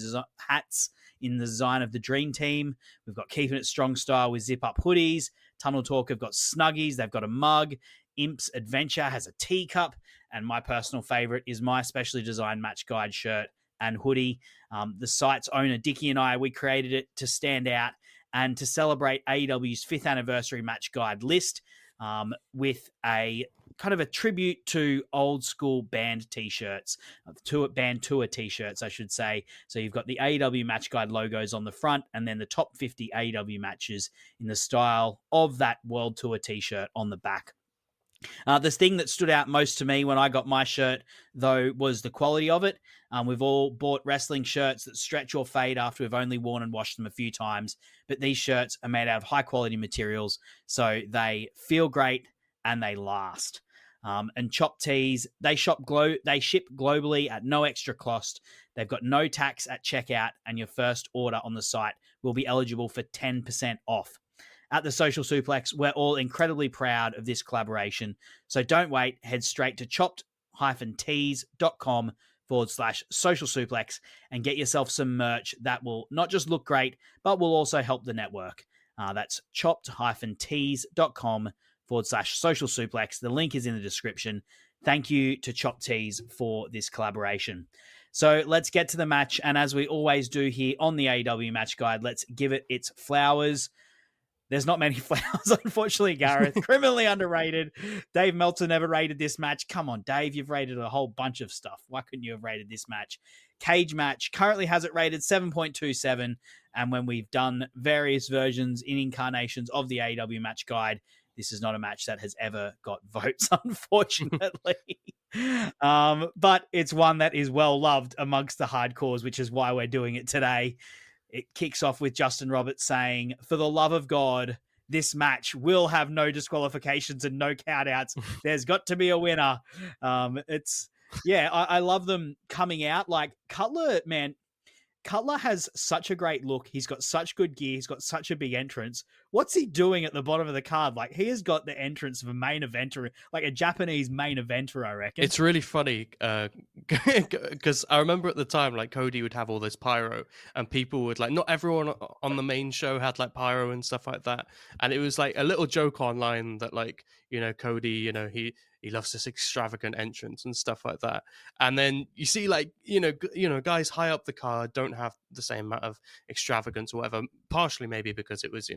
design of the Dream Team. We've got Keeping It Strong Style with zip-up hoodies. Tunnel Talk have got Snuggies. They've got a mug. Imp's Adventure has a teacup, and my personal favorite is my specially designed Match Guide shirt and hoodie. The site's owner, Dickie, and I, we created it to stand out and to celebrate AEW's 5th anniversary Match Guide list, with a kind of a tribute to old school band t-shirts, band tour t-shirts, I should say. So you've got the AEW Match Guide logos on the front, and then the top 50 AEW matches in the style of that World Tour t-shirt on the back. The thing that stood out most to me when I got my shirt, though, was the quality of it. We've all bought wrestling shirts that stretch or fade after we've only worn and washed them a few times, but these shirts are made out of high-quality materials, so they feel great and they last. And Chop Tees, they ship globally at no extra cost. They've got no tax at checkout, and your first order on the site will be eligible for 10% off. At the Social Suplex, we're all incredibly proud of this collaboration. So don't wait, head straight to chopped-tees.com/social suplex and get yourself some merch that will not just look great, but will also help the network. That's chopped-tees.com/social suplex. The link is in the description. Thank you to Chop Tees for this collaboration. So let's get to the match. And as we always do here on the AEW Match Guide, let's give it its flowers. There's not many flowers, unfortunately, Gareth. Criminally underrated. Dave Meltzer never rated this match. Come on, Dave. You've rated a whole bunch of stuff. Why couldn't you have rated this match? Cage match currently has it rated 7.27. And when we've done various versions in incarnations of the AEW Match Guide, this is not a match that has ever got votes, unfortunately. But it's one that is well loved amongst the hardcores, which is why we're doing it today. It kicks off with Justin Roberts saying, "For the love of God, this match will have no disqualifications and no countouts. There's got to be a winner." I love them coming out. Like Cutler, man, Cutler has such a great look. He's got such good gear. He's got such a big entrance. What's he doing at the bottom of the card? Like, he has got the entrance of a main eventer, like a Japanese main eventer, I reckon. It's really funny because I remember at the time, like, Cody would have all this pyro and people would, like, not everyone on the main show had, like, pyro and stuff like that. And it was, like, a little joke online that, like, Cody, he loves this extravagant entrance and stuff like that. And then you see, like, guys high up the card don't have the same amount of extravagance or whatever, partially maybe because it was,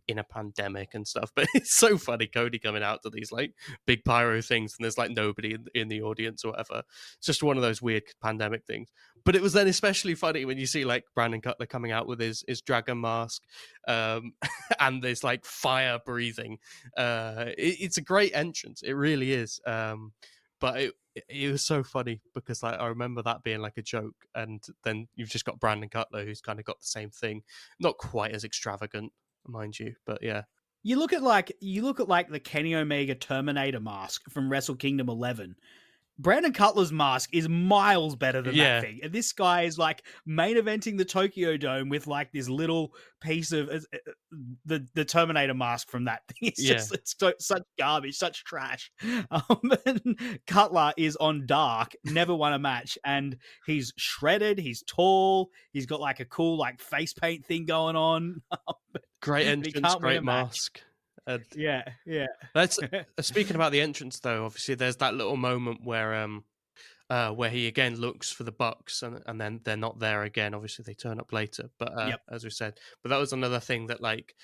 in a pandemic and stuff. But it's so funny, Cody coming out to these, like, big pyro things and there's, like, nobody in the audience or whatever. It's just one of those weird pandemic things. But it was then especially funny when you see, like, Brandon Cutler coming out with his dragon mask and there's, like, fire breathing. It's a great entrance. It really is. But it was so funny because, like, I remember that being like a joke, and then you've just got Brandon Cutler who's kind of got the same thing, not quite as extravagant, mind you, but yeah. You look at the Kenny Omega Terminator mask from Wrestle Kingdom 11. Brandon Cutler's mask is miles better than that thing. And this guy is, like, main eventing the Tokyo Dome with, like, this little piece of the Terminator mask from that thing. It's such garbage, such trash. And Cutler is on Dark, never won a match, and he's shredded, he's tall, he's got, like, a cool, like, face paint thing going on. Great entrance, great mask. Yeah. That's speaking about the entrance, though. Obviously, there's that little moment where he again looks for the Bucks, and then they're not there again. Obviously, they turn up later, but as we said, but that was another thing that, like,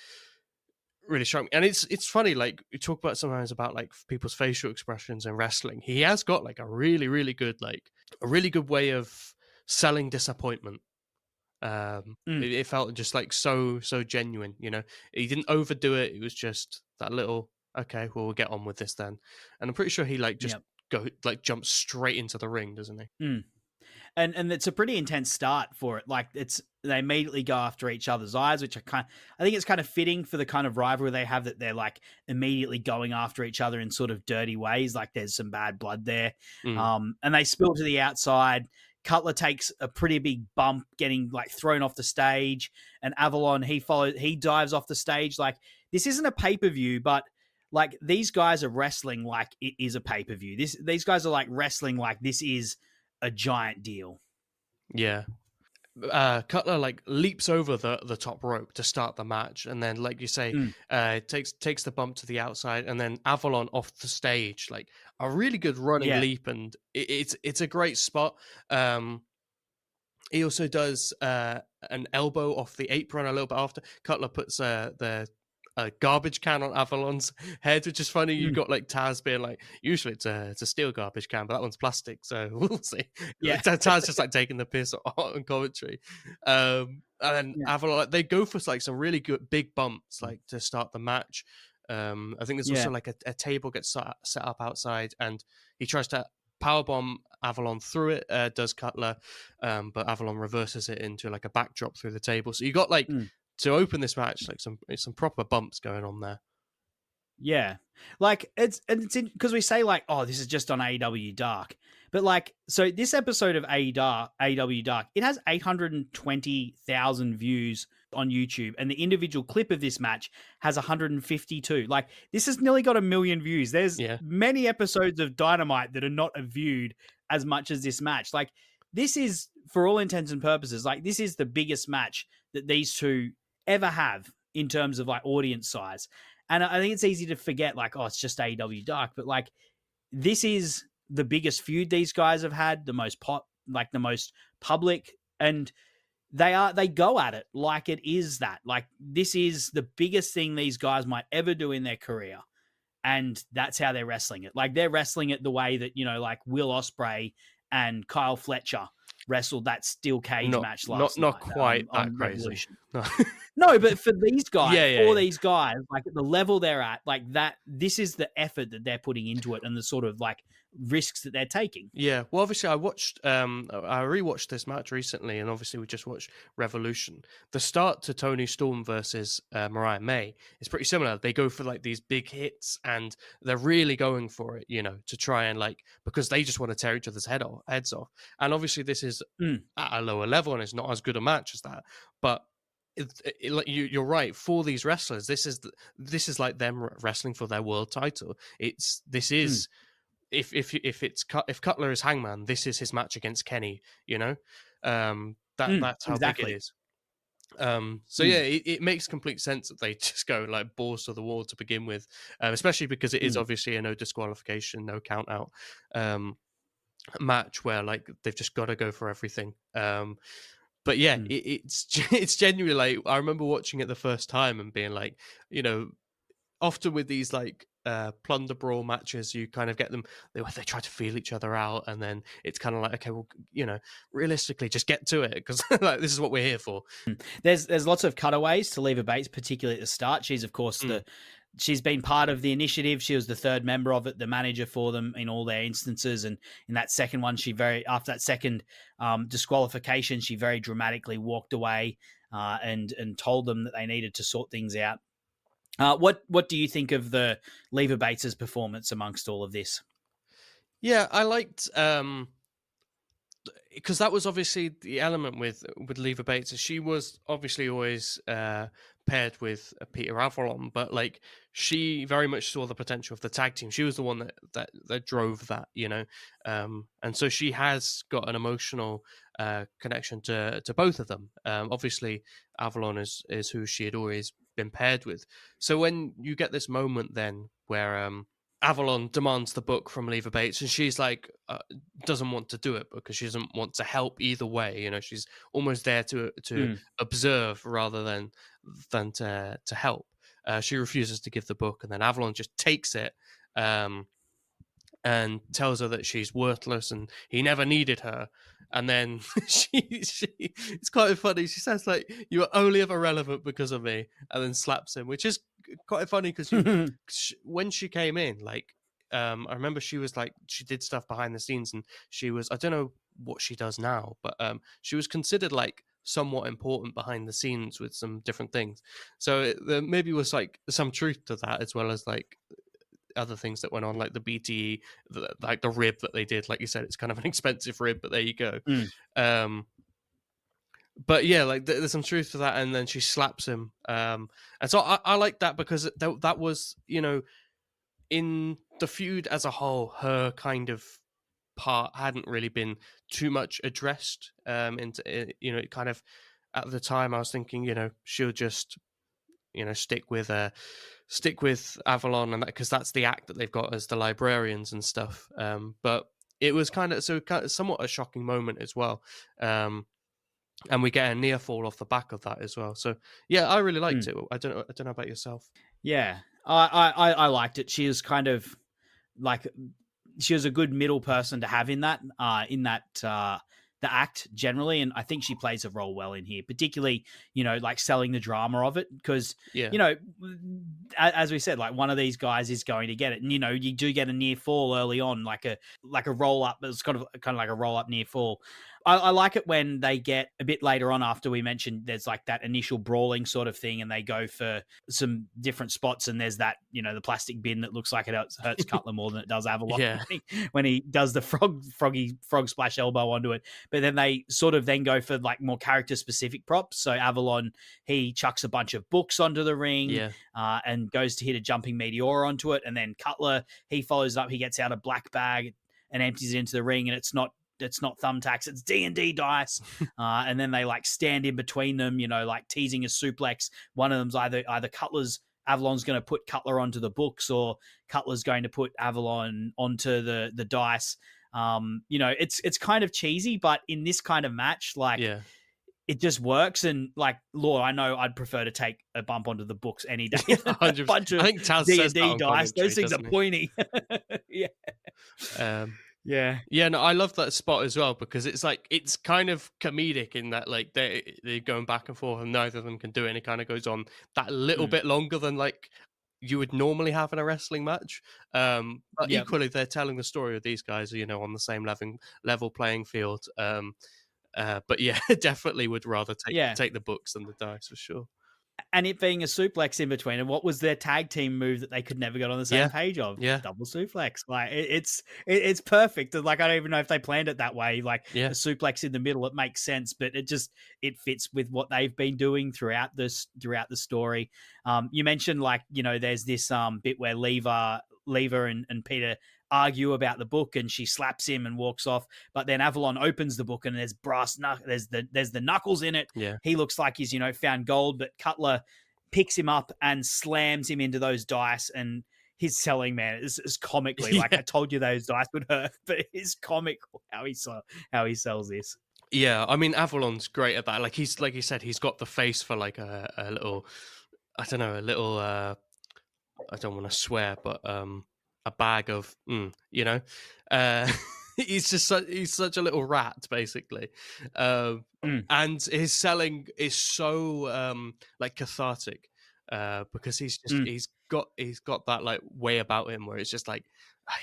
really struck me. And it's funny, like, we talk about sometimes about, like, people's facial expressions in wrestling. He has got, like, a really, really good, like, a really good way of selling disappointment. It felt just, like, so genuine. He didn't overdo it. It was just that little, okay, well, we'll get on with this then. And I'm pretty sure he, like, just jumps straight into the ring, doesn't he? And it's a pretty intense start for it. Like, they immediately go after each other's eyes, which I think it's kind of fitting for the kind of rivalry they have, that they're, like, immediately going after each other in sort of dirty ways. Like, there's some bad blood there. And they spill to the outside. Cutler takes a pretty big bump, getting, like, thrown off the stage, and Avalon, he dives off the stage. Like, this isn't a pay-per-view, but, like, these guys are wrestling like it is a pay-per-view. These guys are, like, wrestling like this is a giant deal. Yeah. Cutler, like, leaps over the top rope to start the match, and then, like you say, takes the bump to the outside, and then Avalon off the stage, like, a really good running leap, and it's a great spot. He also does an elbow off the apron a little bit after. Cutler puts the garbage can on Avalon's head, which is funny. You've got, like, Taz being like, usually it's a steel garbage can, but that one's plastic, so we'll see. Taz just, like, taking the piss on commentary. And then Avalon, like, they go for, like, some really good big bumps, like, to start the match. I think there's also, like, a table gets set up outside, and he tries to powerbomb Avalon through it, does Cutler, but Avalon reverses it into, like, a backdrop through the table. So you got, like, to open this match, like, some proper bumps going on there. Yeah. Like it's because we say like, oh, this is just on AEW Dark. But like, so this episode of AEW Dark, it has 820,000 views on YouTube, and the individual clip of this match has 152. Like, this has nearly got 1 million views. There's Yeah. many episodes of Dynamite that are not viewed as much as this match. Like, this is, for all intents and purposes, like this is the biggest match that these two ever have in terms of like audience size. And I think it's easy to forget, like, oh, it's just AEW Dark, but like, this is the biggest feud these guys have had, the most the most public, and they go at it like it is that. Like, this is the biggest thing these guys might ever do in their career, and that's how they're wrestling it. Like, they're wrestling it the way that, you know, like Will Ospreay and Kyle Fletcher wrestled that steel cage match last night. Not quite that on crazy. Revolution. No. No, but for these guys, Yeah. these guys, like at the level they're at, like that, this is the effort that they're putting into it and the sort of like risks that they're taking. Yeah, well, obviously, I rewatched this match recently, and obviously, we just watched Revolution. The start to Tony Storm versus Mariah May is pretty similar. They go for like these big hits, and they're really going for it, you know, to try and like, because they just want to tear each other's heads off. And obviously, this is at a lower level, and it's not as good a match as that. But you're right. For these wrestlers, this is like them wrestling for their world title. If Cutler is Hangman, this is his match against Kenny. You know, that's how big it is. So yeah, it makes complete sense that they just go like balls to the wall to begin with, especially because it is obviously a no disqualification, no count out match where like they've just got to go for everything. But yeah, it's genuinely like, I remember watching it the first time and being like, you know, often with these like plunder brawl matches, you kind of get them, they try to feel each other out, and then it's kind of like, okay, well, you know, realistically, just get to it, because like this is what we're here for. There's lots of cutaways to Leva Bates, particularly at the start. She's of course she's been part of the initiative. She was the third member of it, the manager for them in all their instances. And in that second one, after that second disqualification, she very dramatically walked away and told them that they needed to sort things out. What do you think of the Leva Bates' performance amongst all of this? Yeah, I liked because that was obviously the element with Leva Bates. She was obviously always paired with Peter Avalon, but like she very much saw the potential of the tag team. She was the one that drove that, you know, and so she has got an emotional connection to both of them. Obviously, Avalon is who she had always been paired with. So when you get this moment then where Avalon demands the book from Leva Bates, and she's like doesn't want to do it because she doesn't want to help either way. You know, she's almost there to observe rather than to help. She refuses to give the book, and then Avalon just takes it and tells her that she's worthless and he never needed her. And then she it's quite funny. She says like, "You are only ever relevant because of me," and then slaps him, which is quite funny because when she came in, like I remember she was like, she did stuff behind the scenes, and she was, I don't know what she does now, but she was considered like somewhat important behind the scenes with some different things. So there maybe was like some truth to that, as well as like other things that went on, like the BTE, like the rib that they did. Like you said, it's kind of an expensive rib, but there you go. But yeah, like there's some truth to that. And then she slaps him, and so I like that because that was, you know, in the feud as a whole, her kind of part hadn't really been too much addressed. Into, you know, kind of at the time I was thinking, you know, she'll just, you know, stick with Avalon, and that, because that's the act that they've got as the librarians and stuff. But it was kind of somewhat a shocking moment as well. And we get a near fall off the back of that as well. So yeah, I really liked it. I don't know about yourself. Yeah, I liked it. She was kind of like, she was a good middle person to have in that the act generally, and I think she plays a role well in here, particularly, you know, like selling the drama of it, because you know, as we said, like one of these guys is going to get it, and you know, you do get a near fall early on, like a roll up. It's kind of like a roll up near fall, I like it when they get a bit later on after we mentioned there's like that initial brawling sort of thing and they go for some different spots and there's that, the plastic bin that looks like it hurts Cutler more than it does Avalon Yeah. when he does the frog splash elbow onto it. But then they sort of then go for like more character specific props. So Avalon, he chucks a bunch of books onto the ring and goes to hit a jumping meteor onto it. And then Cutler, he follows up, he gets out a black bag and empties it into the ring, and it's not thumbtacks, it's D&D dice. And then they like stand in between them, like teasing a suplex. One of them's either Avalon's going to put Cutler onto the books, or Cutler's going to put Avalon onto the dice. It's kind of cheesy, but in this kind of match, it just works. And like, Lord, I know I'd prefer to take a bump onto the books any day. 100%. A bunch of I think Taz says that D&D on dice. Those commentary, things are doesn't he? pointy. Yeah. Yeah, no, I love that spot as well because it's like it's kind of comedic in that like they're going back and forth and neither of them can do it, and it kind of goes on that little bit longer than like you would normally have in a wrestling match. But equally, they're telling the story of these guys, on the same level playing field. But yeah, definitely would rather take the books than the dice for sure. And it being a suplex in between, and what was their tag team move that they could never get on the same page of? Yeah. Double suplex. Like it's perfect. Like I don't even know if they planned it that way. Like a suplex in the middle, it makes sense, but it fits with what they've been doing throughout the story. You mentioned there's this bit where Lever and Peter argue about the book, and she slaps him and walks off. But then Avalon opens the book, and there's there's the knuckles in it. Yeah. He looks like he's found gold, but Cutler picks him up and slams him into those dice. And his selling, man, is comically like, I told you those dice would hurt, but it's comical how he sells this. Yeah, I mean Avalon's great at that. Like you said, he's got the face for like a little, I don't know, a little. I don't want to swear, but a bag of, he's such a little rat, basically. And his selling is so like cathartic because he's got that like way about him where it's just like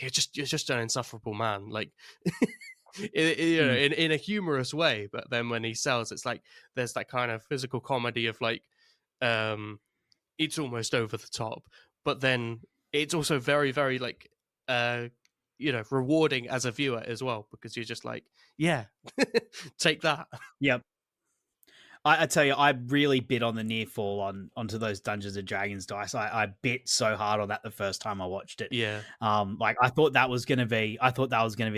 you're just an insufferable man, like in a humorous way. But then when he sells, it's like there's that kind of physical comedy of like it's almost over the top, but then it's also very, very like, rewarding as a viewer as well, because you're just like, yeah, take that. Yep. I tell you, I really bit on the near fall onto those Dungeons and Dragons dice. I bit so hard on that the first time I watched it. Yeah. I thought that was going to be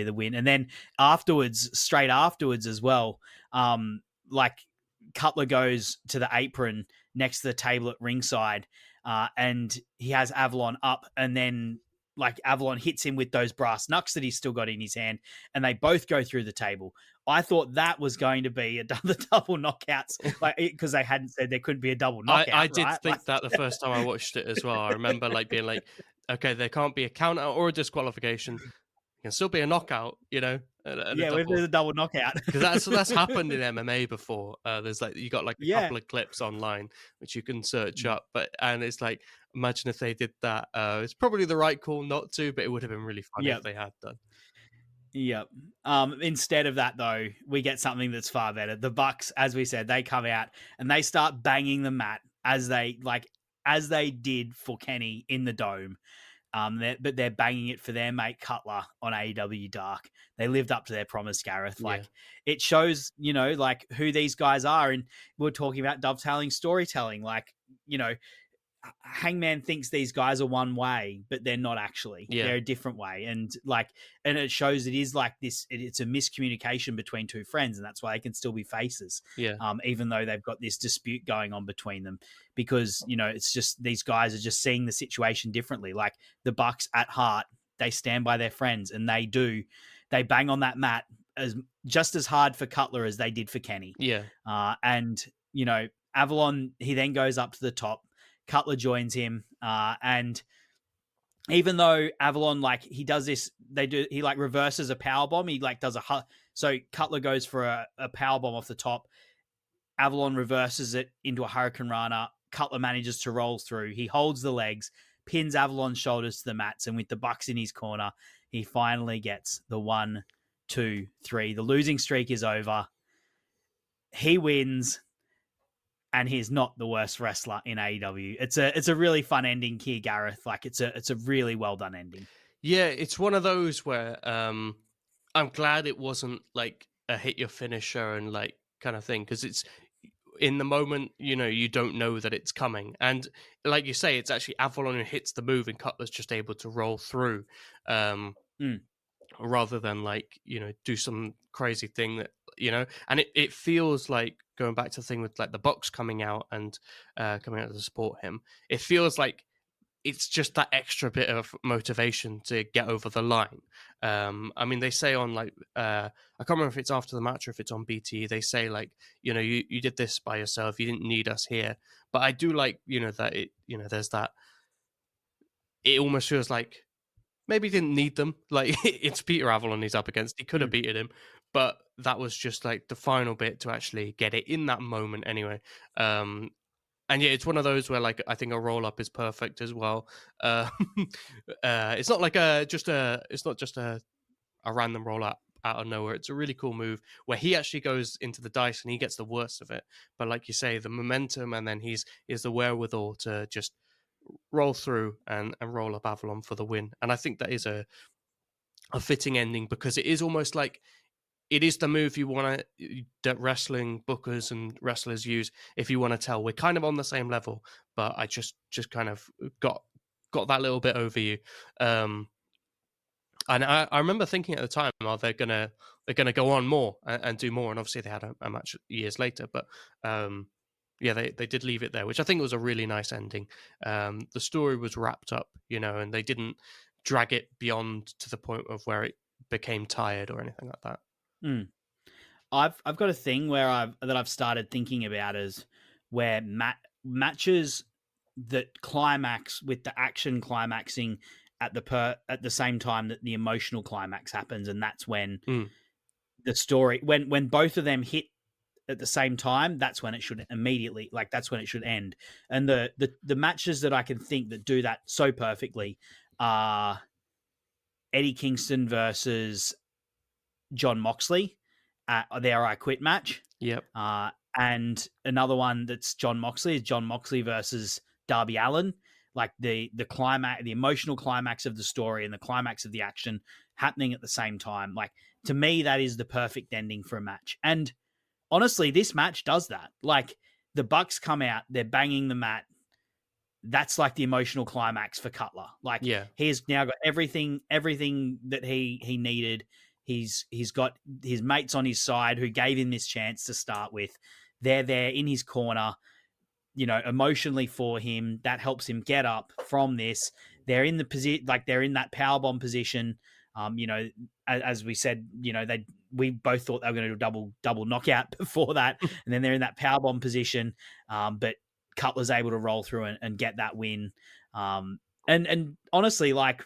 the win. And then straight afterwards as well, Cutler goes to the apron next to the table at ringside, and he has Avalon up, and then Avalon hits him with those brass knucks that he's still got in his hand, and they both go through the table. I thought that was going to be the double knockouts, because they hadn't said there couldn't be a double knockout. I did think that the first time I watched it as well. I remember being like, okay, there can't be a count out or a disqualification. It can still be a knockout, if there's a double knockout, because that's happened in MMA before. There's you got a couple of clips online which you can search up, and it's like, imagine if they did that. It's probably the right call not to, but it would have been really funny if they had done. Yep. Instead of that, though, we get something that's far better. The Bucks, as we said, they come out and they start banging the mat as they did for Kenny in the Dome. But they're banging it for their mate Cutler on AEW Dark. They lived up to their promise, Gareth. It shows, who these guys are. And we're talking about dovetailing storytelling. Hangman thinks these guys are one way, but they're not actually. Yeah. They're a different way. And it shows it is like this. It's a miscommunication between two friends, and that's why they can still be faces. Yeah. Even though they've got this dispute going on between them, because it's just these guys are just seeing the situation differently. Like the Bucks at heart, they stand by their friends, and they bang on that mat just as hard for Cutler as they did for Kenny. Yeah. And Avalon, he then goes up to the top. Cutler joins him, and even though Avalon, he does this, he reverses a powerbomb. He does so Cutler goes for a powerbomb off the top. Avalon reverses it into a Hurricane Rana. Cutler manages to roll through. He holds the legs, pins Avalon's shoulders to the mats, and with the Bucks in his corner, he finally gets the 1, 2, 3. The losing streak is over. He wins, and he's not the worst wrestler in AEW. It's a really fun ending here, Gareth. Like it's a really well done ending. Yeah, it's one of those where I'm glad it wasn't like a hit your finisher and like kind of thing, because it's in the moment, you don't know that it's coming. And like you say, it's actually Avalon who hits the move and Cutler's just able to roll through. Rather than like, do some crazy thing that, and it feels like, going back to the thing with like the Bucks coming out and coming out to support him, it feels like it's just that extra bit of motivation to get over the line. I mean, they say on like, I can't remember if it's after the match or if it's on BT, they say like, you did this by yourself, you didn't need us here. But I do like, that it, there's that, it almost feels like, maybe he didn't need them. Like, it's Peter Avalon he's up against. He could have beaten him, but that was just like the final bit to actually get it in that moment anyway. And yeah, it's one of those where like I think a roll up is perfect as well. It's not like it's not just a random roll up out of nowhere. It's a really cool move where he actually goes into the dice and he gets the worst of it. But like you say, the momentum, and then he's the wherewithal to just roll through and roll up Avalon for the win. And I think that is a fitting ending, because it is almost like it is the move you want that wrestling bookers and wrestlers use if you want to tell we're kind of on the same level, but I just kind of got that little bit over you. And I remember thinking at the time, are they gonna go on more and do more? And obviously they had a match years later, but yeah, they did leave it there, which I think was a really nice ending. The story was wrapped up, and they didn't drag it beyond to the point of where it became tired or anything like that. I've got a thing where I've started thinking about is where matches that climax with the action climaxing at the same time that the emotional climax happens, and that's when the story when both of them hit at the same time, that's when it should immediately, like that's when it should end. And the matches that I can think that do that so perfectly are Eddie Kingston versus John Moxley at their I Quit match. Yep. And another one that's John Moxley is John Moxley versus Darby Allin. Like the climax, the emotional climax of the story and the climax of the action happening at the same time. Like, to me, that is the perfect ending for a match. And honestly, this match does that. Like, the Bucks come out, they're banging the mat. That's like the emotional climax for Cutler. Like, he's now got everything that he needed. He's got his mates on his side who gave him this chance to start with. They're there in his corner, emotionally for him. That helps him get up from this. They're in the position, like they're in that powerbomb position. As we said, we both thought they were going to do a double knockout before that, and then they're in that powerbomb position. But Cutler's able to roll through and get that win. And honestly, like,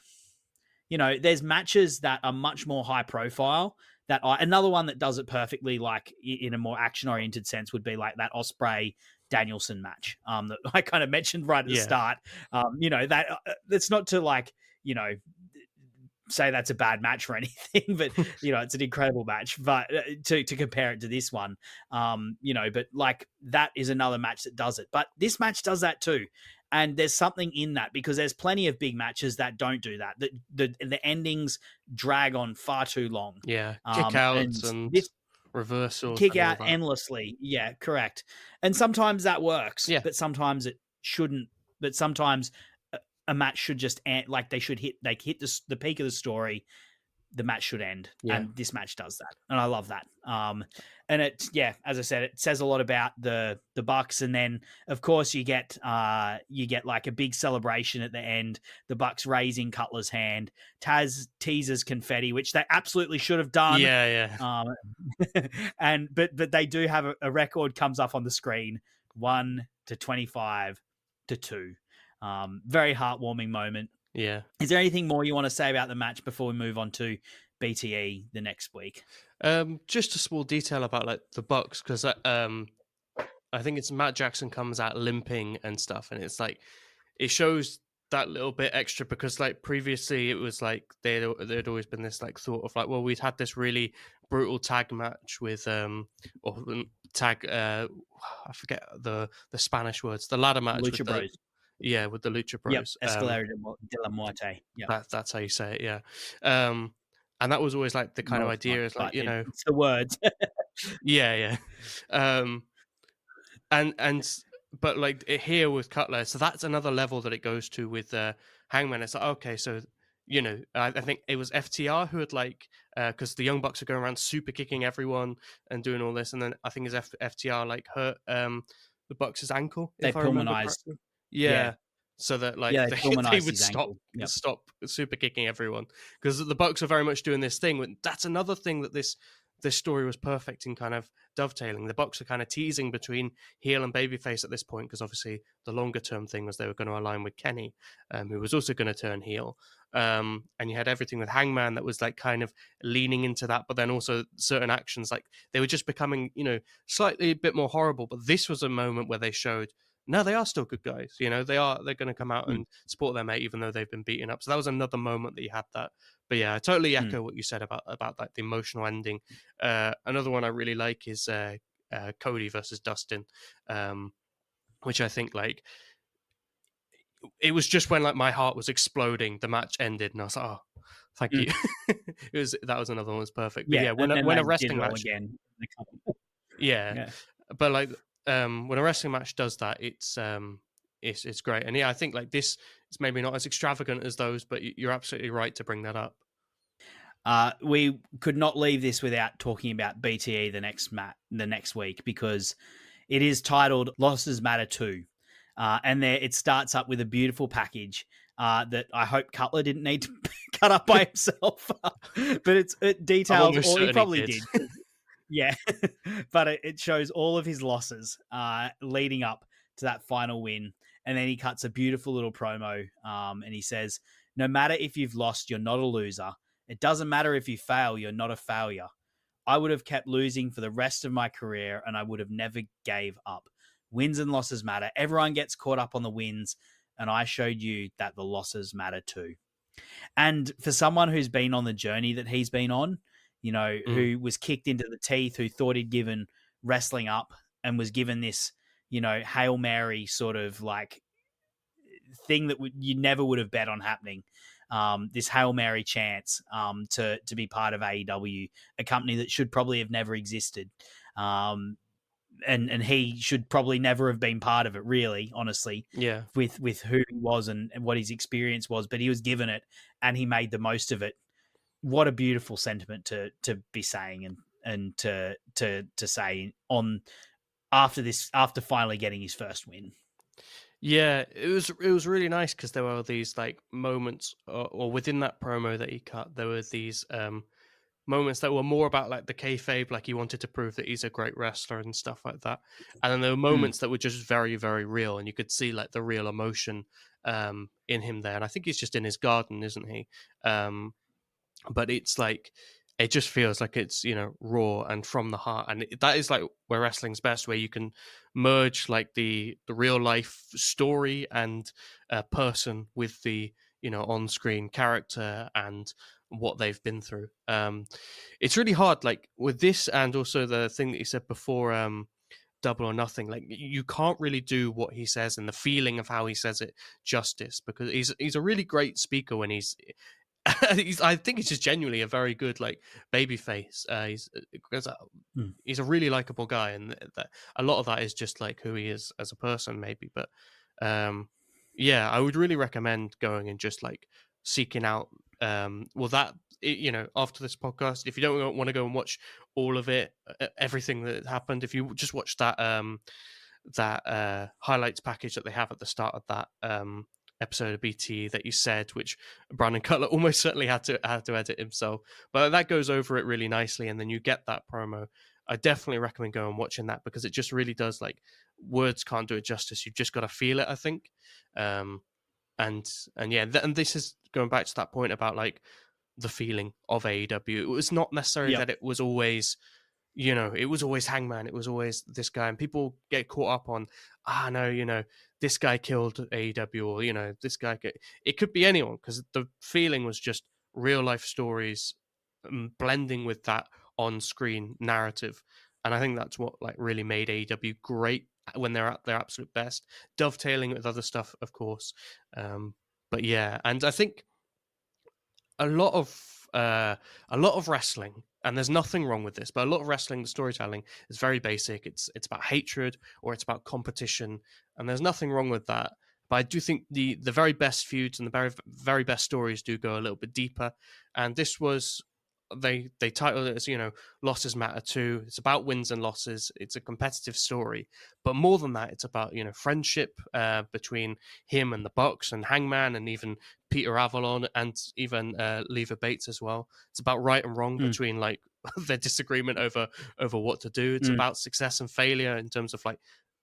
there's matches that are much more high profile. Another one that does it perfectly, like in a more action oriented sense, would be like that Ospreay Danielson match that I kind of mentioned right at the start. That it's not to like, say that's a bad match or anything, but it's an incredible match. But to compare it to this one, but like that is another match that does it. But this match does that too. And there's something in that, because there's plenty of big matches that don't do that. The endings drag on far too long. Yeah, kick outs and reversals. Kick out endlessly. Yeah, correct. And sometimes that works, but sometimes it shouldn't. But sometimes a match should just end, like they hit the peak of the story. The match should end, and this match does that, and I love that. And it, as I said, it says a lot about the Bucks, and then of course you get like a big celebration at the end. The Bucks raising Cutler's hand. Taz teases confetti, which they absolutely should have done. And but they do have a record comes up on the screen, 1-25 to 2. Very heartwarming moment. Yeah. Is there anything more you want to say about the match before we move on to BTE the next week? Just a small detail about like the Bucks, because I think it's Matt Jackson comes out limping and stuff, and it's like it shows that little bit extra because like previously it was like there'd always been this like thought of like, well, we'd had this really brutal tag match with tag I forget the Spanish words, the ladder match Lucha with Bros. with the Lucha Yep, Bros. Escalera de la Muerte. Yeah, That's how you say it, yeah. And that was always like the kind no, of it's not, idea is like, but it's the words. yeah. And but like here with Cutler, so that's another level that it goes to with Hangman. It's like, okay, so I think it was FTR who had like because the Young Bucks are going around super kicking everyone and doing all this, and then I think his FTR like hurt the Bucks' ankle. They if I remember pulmonized. correctly. Yeah. Yeah. So that like Yeah, they they pulmonized would his ankle. Yep. stop super kicking everyone because the Bucks are very much doing this thing. That's another thing that this story was perfect in kind of dovetailing. The Bucks are kind of teasing between heel and babyface at this point because obviously the longer term thing was they were going to align with Kenny, who was also going to turn heel. And you had everything with Hangman that was like kind of leaning into that, but then also certain actions like they were just becoming slightly a bit more horrible. But this was a moment where they showed, no, they are still good guys. They're going to come out and support their mate, even though they've been beaten up. So that was another moment that you had that. But yeah, I totally echo what you said about like the emotional ending. Another one I really like is Cody versus Dustin, which I think like it was just when like my heart was exploding, the match ended, and I was like, oh, thank you. That was another one that was perfect. But yeah, when a wrestling match again. yeah, but like when a wrestling match does that, it's great. And yeah, I think like this is maybe not as extravagant as those, but you're absolutely right to bring that up. We could not leave this without talking about BTE the next week because it is titled Losses Matter Too. And there it starts up with a beautiful package that I hope Cutler didn't need to cut up by himself. But it details, or he probably did. Yeah, but it shows all of his losses leading up to that final win. And then he cuts a beautiful little promo and he says, no matter if you've lost, you're not a loser. It doesn't matter if you fail, you're not a failure. I would have kept losing for the rest of my career and I would have never gave up. Wins and losses matter. Everyone gets caught up on the wins, and I showed you that the losses matter too. And for someone who's been on the journey that he's been on, who was kicked into the teeth, who thought he'd given wrestling up and was given this, Hail Mary sort of like thing that you never would have bet on happening. This Hail Mary chance to be part of AEW, a company that should probably have never existed. And he should probably never have been part of it, really, honestly. Yeah. With who he was and what his experience was, but he was given it and he made the most of it. What a beautiful sentiment to be saying and to say on after finally getting his first win. Yeah, it was really nice because there were these like moments, or within that promo that he cut, there were these moments that were more about like the kayfabe, like he wanted to prove that he's a great wrestler and stuff like that. And then there were moments that were just very, very real, and you could see like the real emotion in him there. And I think he's just in his garden, isn't he? But it's like it just feels like it's raw and from the heart, and that is like where wrestling's best, where you can merge like the real life story and person with the on-screen character and what they've been through. It's really hard, like with this, and also the thing that you said before, Double or Nothing. Like you can't really do what he says and the feeling of how he says it justice, because he's a really great speaker when he's I think he's just genuinely a very good like baby face. He's a really likable guy, and a lot of that is just like who he is as a person, maybe. But yeah, I would really recommend going and just like seeking out after this podcast, if you don't want to go and watch all of it, everything that happened, if you just watch that highlights package that they have at the start of that episode of BT that you said, which Brandon Cutler almost certainly had to edit himself, but that goes over it really nicely, and then you get that promo. I definitely recommend going and watching that, because it just really does, like, words can't do it justice. You've just got to feel it, I think. And yeah, and this is going back to that point about like the feeling of AEW. It was not necessarily that it was always it was always Hangman, it was always this guy, and people get caught up on, no, this guy killed AEW, or this guy. It could be anyone, because the feeling was just real life stories blending with that on screen narrative, and I think that's what really made AEW great when they're at their absolute best, dovetailing with other stuff, of course. But yeah, and I think a lot of wrestling, and there's nothing wrong with this, but a lot of wrestling, the storytelling is very basic. It's about hatred, or it's about competition, and there's nothing wrong with that. But I do think the very best feuds and the very, very best stories do go a little bit deeper. And this was, they titled it as, losses matter too. It's about wins and losses. It's a competitive story, but more than that, it's about friendship between him and the Bucks and Hangman, and even Peter Avalon, and even Leva Bates as well. It's about right and wrong between their disagreement over what to do. It's about success and failure in terms of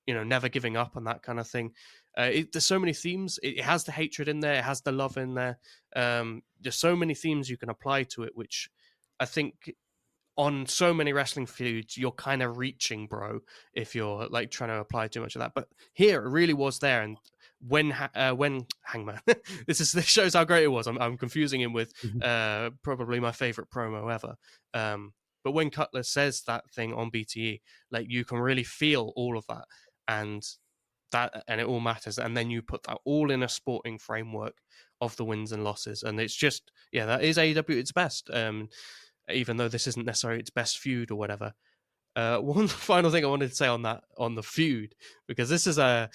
never giving up and that kind of thing. There's so many themes. It has the hatred in there. It has the love in there. There's so many themes you can apply to it, which I think on so many wrestling feuds, you're kind of reaching, bro, if you're trying to apply too much of that. But here, it really was there. And when Hangman, this shows how great it was. I'm confusing him with probably my favorite promo ever. But when Cutler says that thing on BTE, you can really feel all of that, and it all matters. And then you put that all in a sporting framework of the wins and losses, and it's just, that is AEW at its best. Even though this isn't necessarily its best feud or whatever. One final thing I wanted to say on the feud, because this is I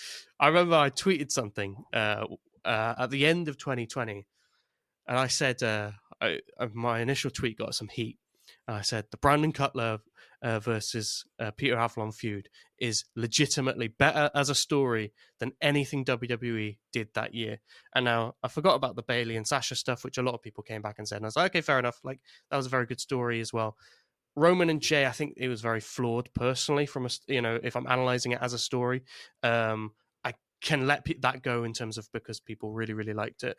remember I tweeted something at the end of 2020, and I said my initial tweet got some heat. I said the Brandon Cutler versus Peter Avalon feud is legitimately better as a story than anything WWE did that year. And now I forgot about the Bailey and Sasha stuff, which a lot of people came back and said, and I was like, okay, fair enough. That was a very good story as well. Roman and Jay, I think it was very flawed personally from if I'm analyzing it as a story. I can let that go in terms of, because people really, really liked it.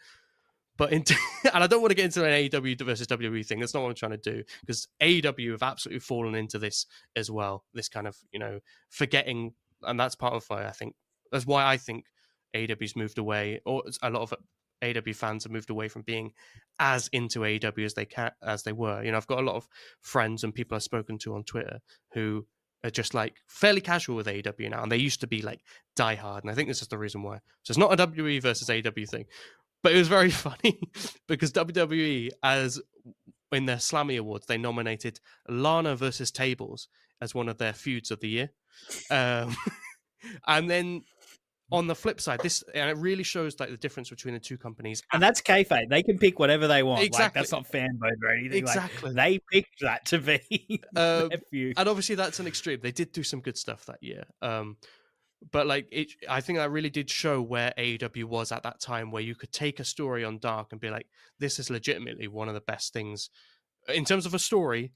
But and I don't want to get into an AEW versus WWE thing. That's not what I'm trying to do, because AEW have absolutely fallen into this as well. This kind of, forgetting, and that's part of why I think AEW's moved away, or a lot of AEW fans have moved away from being as into AEW as they were. I've got a lot of friends and people I've spoken to on Twitter who are just fairly casual with AEW now, and they used to be diehard, and I think this is the reason why. So it's not a WWE versus AEW thing. But it was very funny because WWE, as in their Slammy Awards, they nominated Lana versus Tables as one of their feuds of the year. And then on the flip side, and it really shows the difference between the two companies. And that's kayfabe. They can pick whatever they want. Exactly. That's not fan vote or anything. Exactly. They picked that to be their feud. And obviously that's an extreme. They did do some good stuff that year. But I think that really did show where AEW was at that time, where you could take a story on Dark and be this is legitimately one of the best things in terms of a story,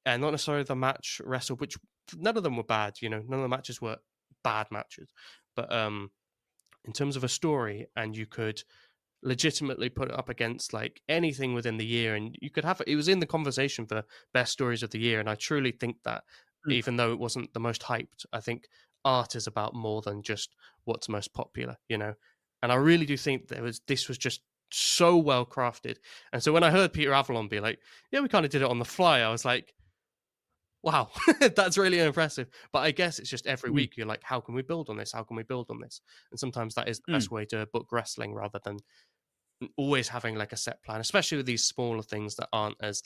and not necessarily the match wrestle, which none of them were bad. None of the matches were bad matches, but in terms of a story, and you could legitimately put it up against anything within the year, and you could have it was in the conversation for best stories of the year. And I truly think that even though it wasn't the most hyped, I think art is about more than just what's most popular, and I really do think this was just so well crafted. And so when I heard Peter Avalon be we kind of did it on the fly, I was like, wow, that's really impressive. But I guess it's just every week you're how can we build on this? How can we build on this? And sometimes that is the best way to book wrestling, rather than always having a set plan, especially with these smaller things that aren't as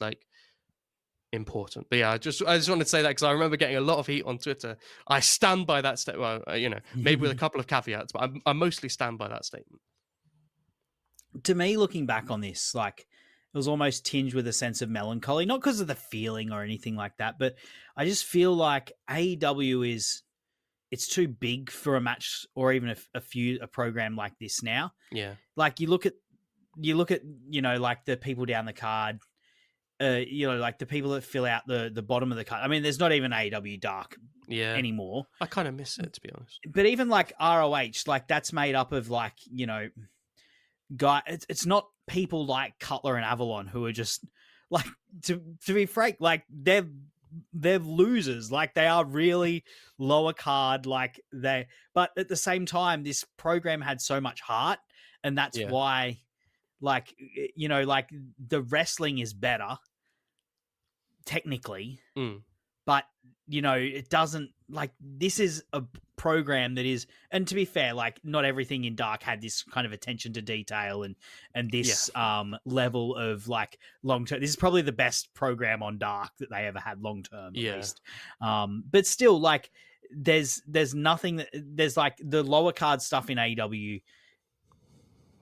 important. But yeah, I just wanted to say that because I remember getting a lot of heat on Twitter. I stand by that statement. Well, maybe with a couple of caveats, but I mostly stand by that statement. To me, looking back on this, it was almost tinged with a sense of melancholy, not because of the feeling or anything like that, but I just feel like AEW it's too big for a match or even a program like this now. Yeah. You look at the people down the card, the people that fill out the bottom of the card. I mean, there's not even AEW Dark anymore. I kind of miss it, to be honest. But even ROH, that's made up of guy. It's not people like Cutler and Avalon who are just to be frank, they're they're losers. Like, they are really lower card. Like, but at the same time, this program had so much heart, and that's why, like, you know, like, the wrestling is better technically, but, you know, it doesn't, like, this is a program that is, and to be fair, like, not everything in Dark had this kind of attention to detail and this level of, like, long term. This is probably the best program on Dark that they ever had long term, at least. But still, like, there's nothing that, there's, like, the lower card stuff in AEW,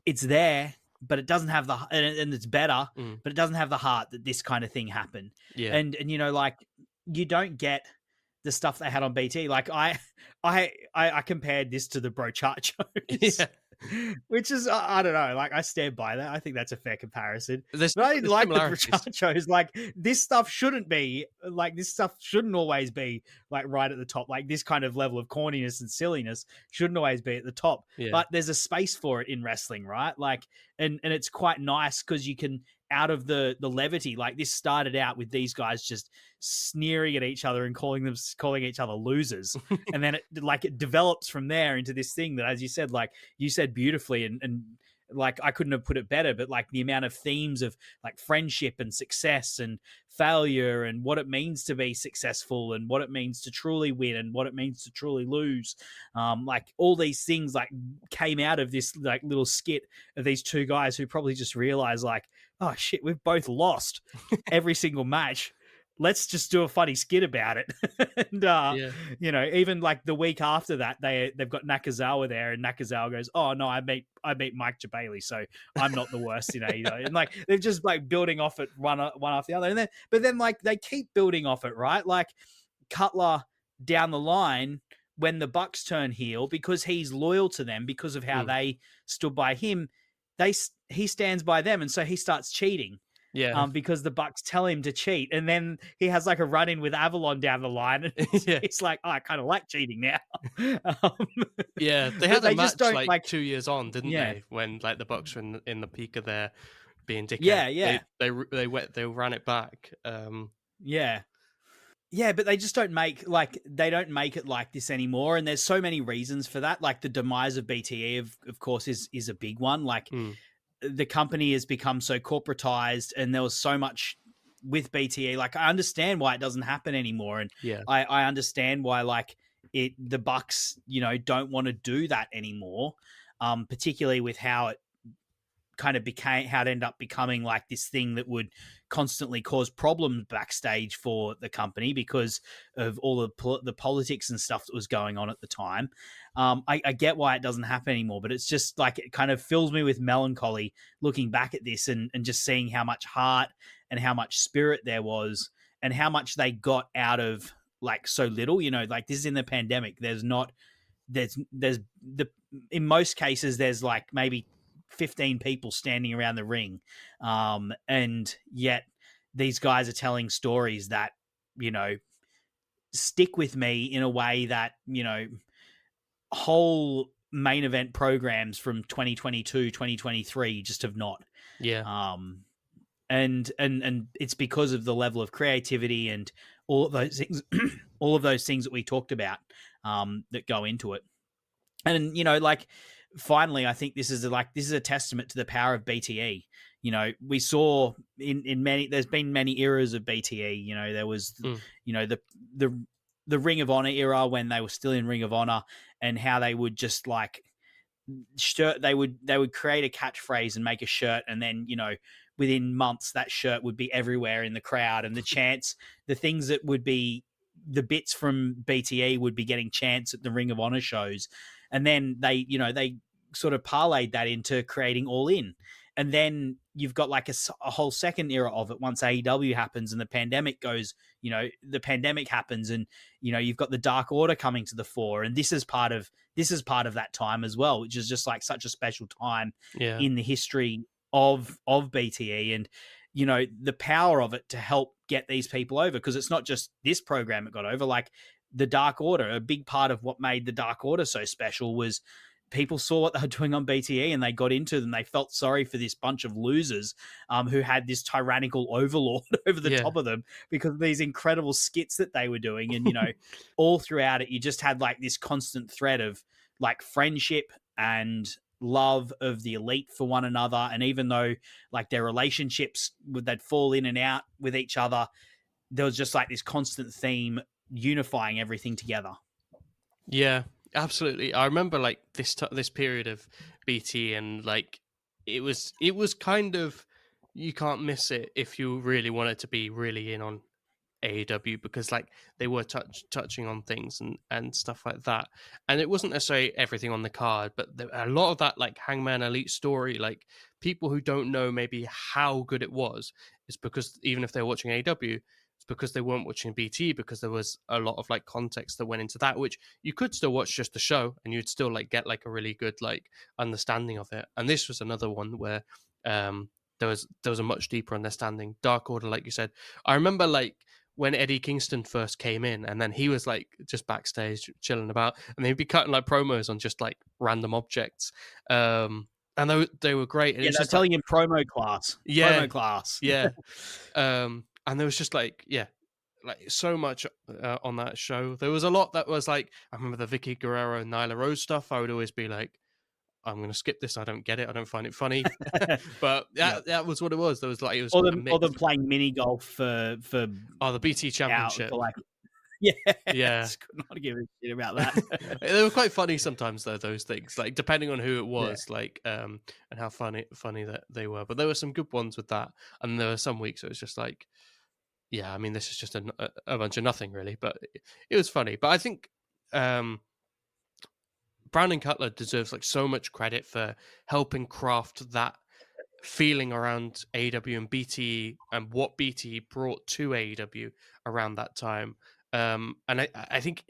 it's there, but it doesn't have the, and it's better, but it doesn't have the heart that this kind of thing happened. And you know, like, you don't get the stuff they had on BT. Like, I compared this to the Bro Chart shows, which is, I don't know, like, I stand by that. I think that's a fair comparison. But I didn't like the Bro Chart shows. Like, this stuff shouldn't be, like, this stuff shouldn't always be, like, right at the top. Like, this kind of level of corniness and silliness shouldn't always be at the top. But there's a space for it in wrestling, right? Like, and it's quite nice because you can, out of the levity, like, this started out with these guys just sneering at each other and calling each other losers. And then it develops from there into this thing that, as you said, like you said beautifully, and like, I couldn't have put it better, but, like, the amount of themes of, like, friendship and success and failure and what it means to be successful and what it means to truly win and what it means to truly lose. Like, all these things, like, came out of this, like, little skit of these two guys who probably just realized, like, oh shit, we've both lost every single match. Let's just do a funny skit about it. And, you know, even, like, the week after that, they've got Nakazawa there, and Nakazawa goes, oh no, I beat Mike Jabali, so I'm not the worst in AEW. And, like, they're just, like, building off it one after the other. But then, like, they keep building off it, right? Like, Cutler down the line, when the Bucks turn heel, because he's loyal to them, because of how they stood by him, he stands by them, and so he starts cheating. Because the Bucks tell him to cheat, and then he has, like, a run-in with Avalon down the line, and it's like, oh, I kind of like cheating now. They had a match, like 2 years on, didn't they? When, like, the Bucks were in the peak of their being dickhead. They ran it back. But they just don't make, like, they don't make it like this anymore, and there's so many reasons for that. Like, the demise of BTE, of course, is a big one. Like, the company has become so corporatized, and there was so much with BTE. Like, I understand why it doesn't happen anymore, and I understand why, like, the Bucks, you know, don't want to do that anymore, particularly with how it kind of became, how it ended up becoming, like, this thing that would constantly cause problems backstage for the company because of all the politics and stuff that was going on at the time. I get why it doesn't happen anymore, but it's just, like, it kind of fills me with melancholy looking back at this and just seeing how much heart and how much spirit there was and how much they got out of, like, so little. You know, like, this is in the pandemic. In most cases, there's, like, maybe 15 people standing around the ring. And yet these guys are telling stories that, you know, stick with me in a way that, you know, whole main event programs from 2022, 2023 just have not. And it's because of the level of creativity and all of those things, all of those things that we talked about, that go into it. And, you know, like, finally, I think this is a testament to the power of BTE. You know, we saw in many, there's been many eras of BTE. You know, there was, you know, the Ring of Honor era when they were still in Ring of Honor, and how they would just, like, they would create a catchphrase and make a shirt, and then, you know, within months that shirt would be everywhere in the crowd, and the chants, the things that would be the bits from BTE would be getting chants at the Ring of Honor shows. And then they sort of parlayed that into creating All In. And then you've got, like, a whole second era of it once AEW happens and the pandemic goes, you know, the pandemic happens, and, you know, you've got the Dark Order coming to the fore. And this is part of that time as well, which is just, like, such a special time in the history of BTE. And, you know, the power of it to help get these people over, because it's not just this program that got over. Like, the Dark Order, a big part of what made the Dark Order so special was people saw what they were doing on BTE and they got into them. They felt sorry for this bunch of losers who had this tyrannical overlord over the top of them because of these incredible skits that they were doing. And, all throughout it, you just had like this constant thread of like friendship and love of the elite for one another. And even though like their relationships they'd fall in and out with each other, there was just like this constant theme unifying everything together. Yeah, absolutely. I remember like this period of BT, and like it was kind of, you can't miss it if you really wanted to be really in on AEW, because like they were touching on things and stuff like that, and it wasn't necessarily everything on the card, but a lot of that like Hangman Elite story, like people who don't know maybe how good it was, is because even if they're watching AEW, it's because they weren't watching BT, because there was a lot of like context that went into that, which you could still watch just the show and you'd still like get like a really good like understanding of it. And this was another one where there was a much deeper understanding. Dark Order, like you said, I remember like when Eddie Kingston first came in, and then he was like just backstage chilling about, and they'd be cutting like promos on just like random objects. And they were great. And they're telling him promo class. Yeah. Promo class. Yeah. And there was just like so much on that show. There was a lot that was like, I remember the Vicky Guerrero and Nyla Rose stuff. I would always be like, I'm going to skip this. I don't get it. I don't find it funny. But that was what it was. There was like, it was or them playing mini golf for the BT Championship. Yeah. Could not give a shit about that. They were quite funny sometimes though, those things, like depending on who it was, like and how funny that they were. But there were some good ones with that, and there were some weeks it was just like, yeah, I mean, this is just a bunch of nothing really, but it was funny. But I think Brandon Cutler deserves like so much credit for helping craft that feeling around AEW and BTE, and what BTE brought to AEW around that time. And I think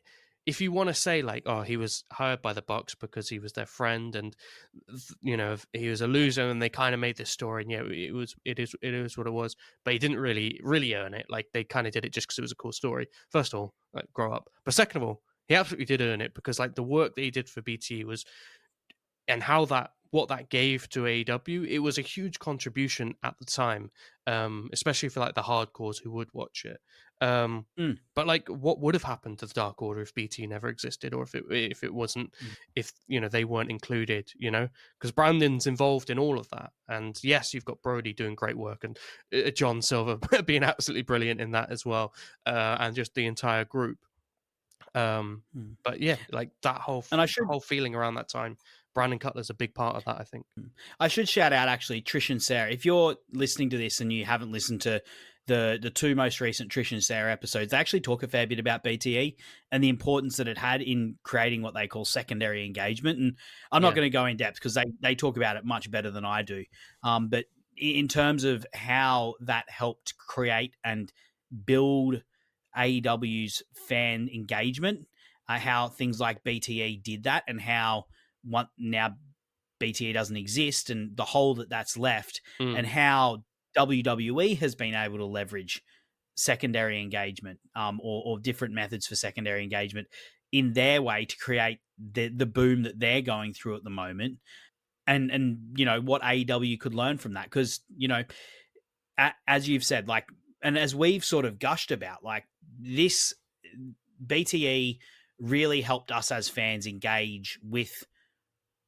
if you want to say like, oh, he was hired by the Bucks because he was their friend, and he was a loser, and they kind of made this story, and it is what it was, but he didn't really earn it. Like they kind of did it just because it was a cool story. First of all, like grow up, but second of all, he absolutely did earn it, because like the work that he did for BT was, and what that gave to AEW, it was a huge contribution at the time, especially for like the hardcores who would watch it. But like, what would have happened to the Dark Order if BT never existed, or if it wasn't, if they weren't included, because Brandon's involved in all of that, and yes, you've got Brody doing great work, and John Silver being absolutely brilliant in that as well, and just the entire group. But yeah, like that whole feeling around that time, Brandon Cutler's a big part of that, I think. I should shout out actually Trish and Sarah. If you're listening to this and you haven't listened to the two most recent Trish and Sarah episodes, they actually talk a fair bit about BTE and the importance that it had in creating what they call secondary engagement. And I'm not going to go in depth because they talk about it much better than I do. But in terms of how that helped create and build AEW's fan engagement, how things like BTE did that, and how now BTE doesn't exist, and the hole that's left, and how WWE has been able to leverage secondary engagement or different methods for secondary engagement in their way to create the boom that they're going through at the moment, and what AEW could learn from that, because as you've said, like, and as we've sort of gushed about, like, this BTE really helped us as fans engage with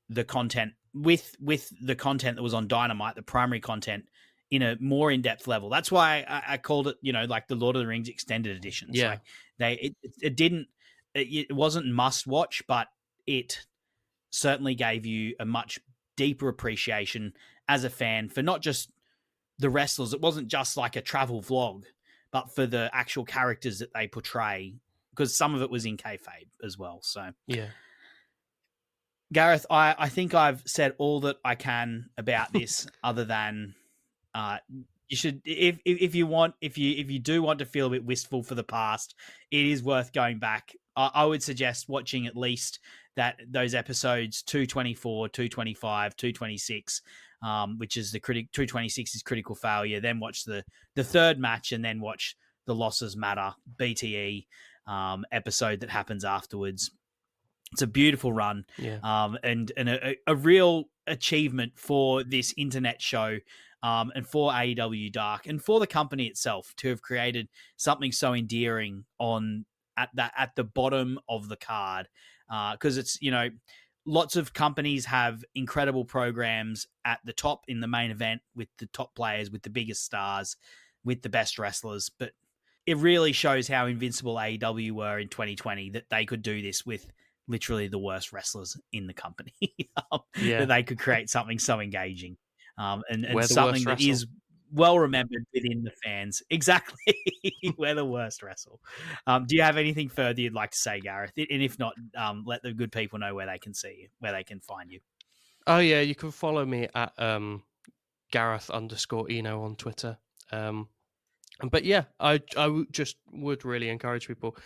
the content, with the content that was on Dynamite, the primary content, in a more in-depth level. That's why I called it, like the Lord of the Rings extended editions. Yeah, like it wasn't must watch, but it certainly gave you a much deeper appreciation as a fan for not just the wrestlers. It wasn't just like a travel vlog, but for the actual characters that they portray, because some of it was in kayfabe as well. So yeah, Gareth, I think I've said all that I can about this, other than you should, if you do want to feel a bit wistful for the past, it is worth going back. I would suggest watching at least those episodes 224, 225, 226, which is 226 is Critical Failure. Then watch the third match, and then watch the Losses Matter BTE episode that happens afterwards. It's a beautiful run, Yeah. and a real achievement for this internet show, and for AEW Dark and for the company itself to have created something so endearing at the bottom of the card, because it's, lots of companies have incredible programs at the top in the main event with the top players, with the biggest stars, with the best wrestlers, but it really shows how invincible AEW were in 2020, that they could do this with literally the worst wrestlers in the company. Yeah. That they could create something so engaging, and We're the something worst that wrestle. is well remembered within the fans. Exactly. We're the worst wrestle. Do you have anything further you'd like to say, Gareth? And if not, let the good people know where they can see you, where they can find you. Oh yeah, you can follow me at Gareth_Eno on Twitter. But yeah, just would really encourage people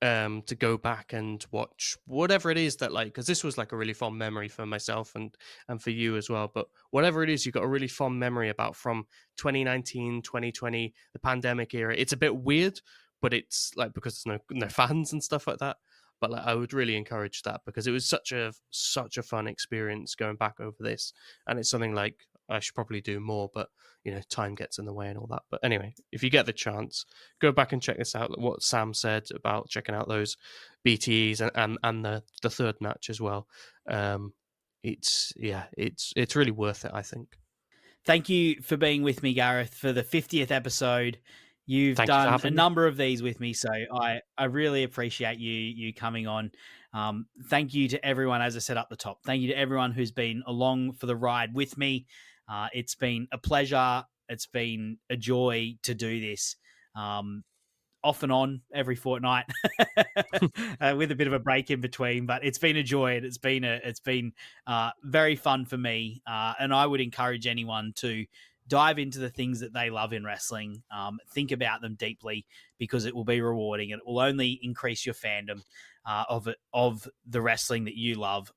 to go back and watch whatever it is that, like, because this was like a really fond memory for myself and for you as well, but whatever it is you've got a really fond memory about from 2019, 2020, the pandemic era. It's a bit weird, but it's like, because there's no fans and stuff like that, but like, I would really encourage that, because it was such a fun experience going back over this, and it's something like I should probably do more, but time gets in the way and all that. But anyway, if you get the chance, go back and check this out, what Sam said about checking out those BTEs and the third match as well. It's really worth it, I think. Thank you for being with me, Gareth, for the 50th episode. You've Thank you for done a having me. number of these with me, so I really appreciate you coming on. Thank you to everyone, as I said up the top. Thank you to everyone who's been along for the ride with me. It's been a pleasure. It's been a joy to do this, off and on every fortnight, with a bit of a break in between. But it's been a joy, and it's been very fun for me. And I would encourage anyone to dive into the things that they love in wrestling. Think about them deeply, because it will be rewarding, and it will only increase your fandom of the wrestling that you love.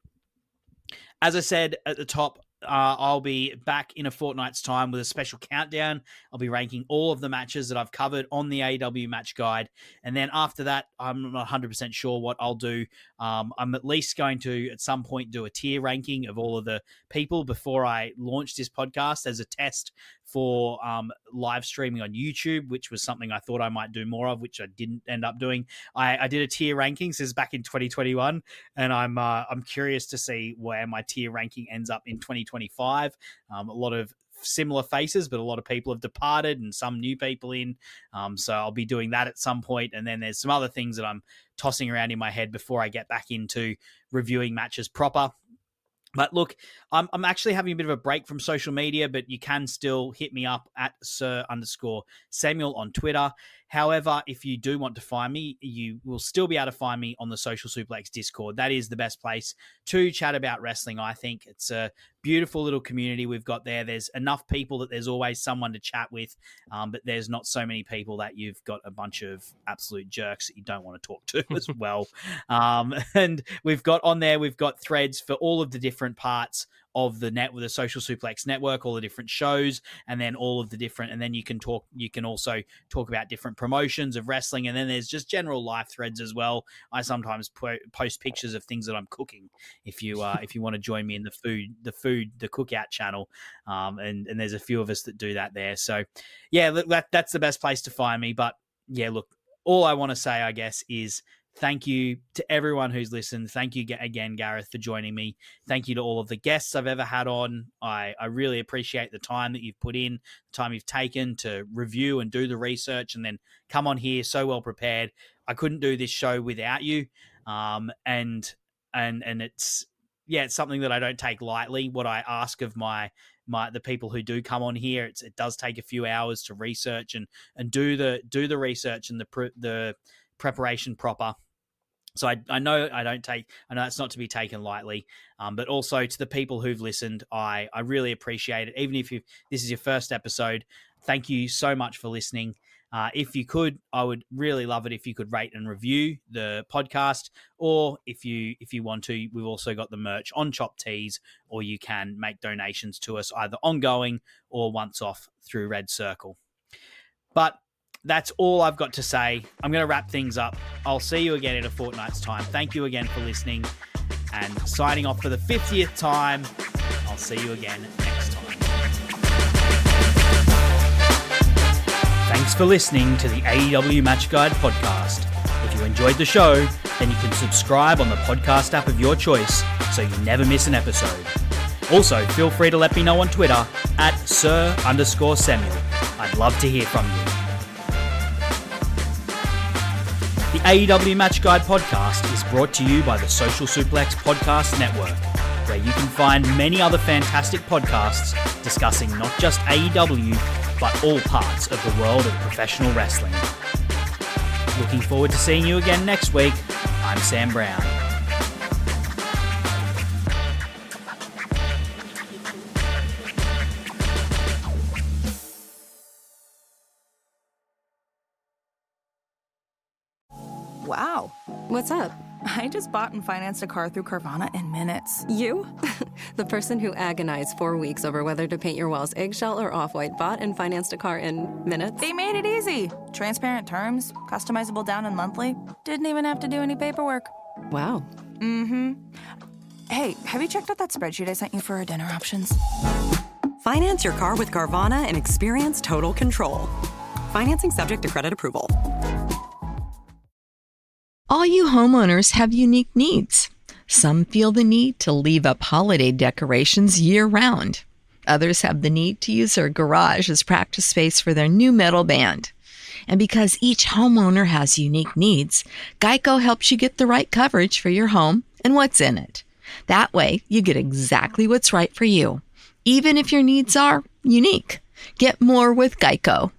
As I said at the top, I'll be back in a fortnight's time with a special countdown. I'll be ranking all of the matches that I've covered on the AEW match guide. And then after that, I'm not 100% sure what I'll do. I'm at least going to, at some point, do a tier ranking of all of the people before I launch this podcast as a test for live streaming on YouTube, which was something I thought I might do more of, which I didn't end up doing. I did a tier ranking. This is back in 2021, and I'm curious to see where my tier ranking ends up in 2025. A lot of similar faces, but a lot of people have departed and some new people in. So I'll be doing that at some point. And then there's some other things that I'm tossing around in my head before I get back into reviewing matches proper. But look, I'm actually having a bit of a break from social media, but you can still hit me up at Sir_Samuel on Twitter. However, if you do want to find me, you will still be able to find me on the Social Suplex Discord. That is the best place to chat about wrestling, I think. It's a beautiful little community we've got there. There's enough people that there's always someone to chat with, but there's not so many people that you've got a bunch of absolute jerks that you don't want to talk to as well. And we've got threads for all of the different parts of the net with the Social Suplex Network, all the different shows, and then and then you can also talk about different promotions of wrestling. And then there's just general life threads as well. I sometimes post pictures of things that I'm cooking. If you want to join me in the cookout channel, and there's a few of us that do that there. So yeah, look, that's the best place to find me. But yeah, look, all I want to say, I guess, is thank you to everyone who's listened. Thank you again, Gareth, for joining me. Thank you to all of the guests I've ever had on. I really appreciate the time that you've put in, the time you've taken to review and do the research and then come on here so well prepared. I couldn't do this show without you. And it's something that I don't take lightly. What I ask of the people who do come on here, it does take a few hours to research and do the research and the preparation proper. So I know it's not to be taken lightly, but also to the people who've listened, I really appreciate it. Even if this is your first episode, thank you so much for listening. If you could, I would really love it if you could rate and review the podcast, or if you want to, we've also got the merch on Chop Tees, or you can make donations to us either ongoing or once off through Red Circle. But that's all I've got to say. I'm going to wrap things up. I'll see you again in a fortnight's time. Thank you again for listening. And signing off for the 50th time, I'll see you again next time. Thanks for listening to the AEW Match Guide podcast. If you enjoyed the show, then you can subscribe on the podcast app of your choice so you never miss an episode. Also, feel free to let me know on Twitter at Sir_Samuel. I'd love to hear from you. The AEW Match Guide podcast is brought to you by the Social Suplex Podcast Network, where you can find many other fantastic podcasts discussing not just AEW, but all parts of the world of professional wrestling. Looking forward to seeing you again next week. I'm Sam Brown. Wow. What's up? I just bought and financed a car through Carvana in minutes. You? The person who agonized 4 weeks over whether to paint your walls eggshell or off-white bought and financed a car in minutes? They made it easy. Transparent terms, customizable down and monthly. Didn't even have to do any paperwork. Wow. Mm-hmm. Hey, have you checked out that spreadsheet I sent you for our dinner options? Finance your car with Carvana and experience total control. Financing subject to credit approval. All you homeowners have unique needs. Some feel the need to leave up holiday decorations year-round. Others have the need to use their garage as practice space for their new metal band. And because each homeowner has unique needs, Geico helps you get the right coverage for your home and what's in it. That way, you get exactly what's right for you, even if your needs are unique. Get more with Geico.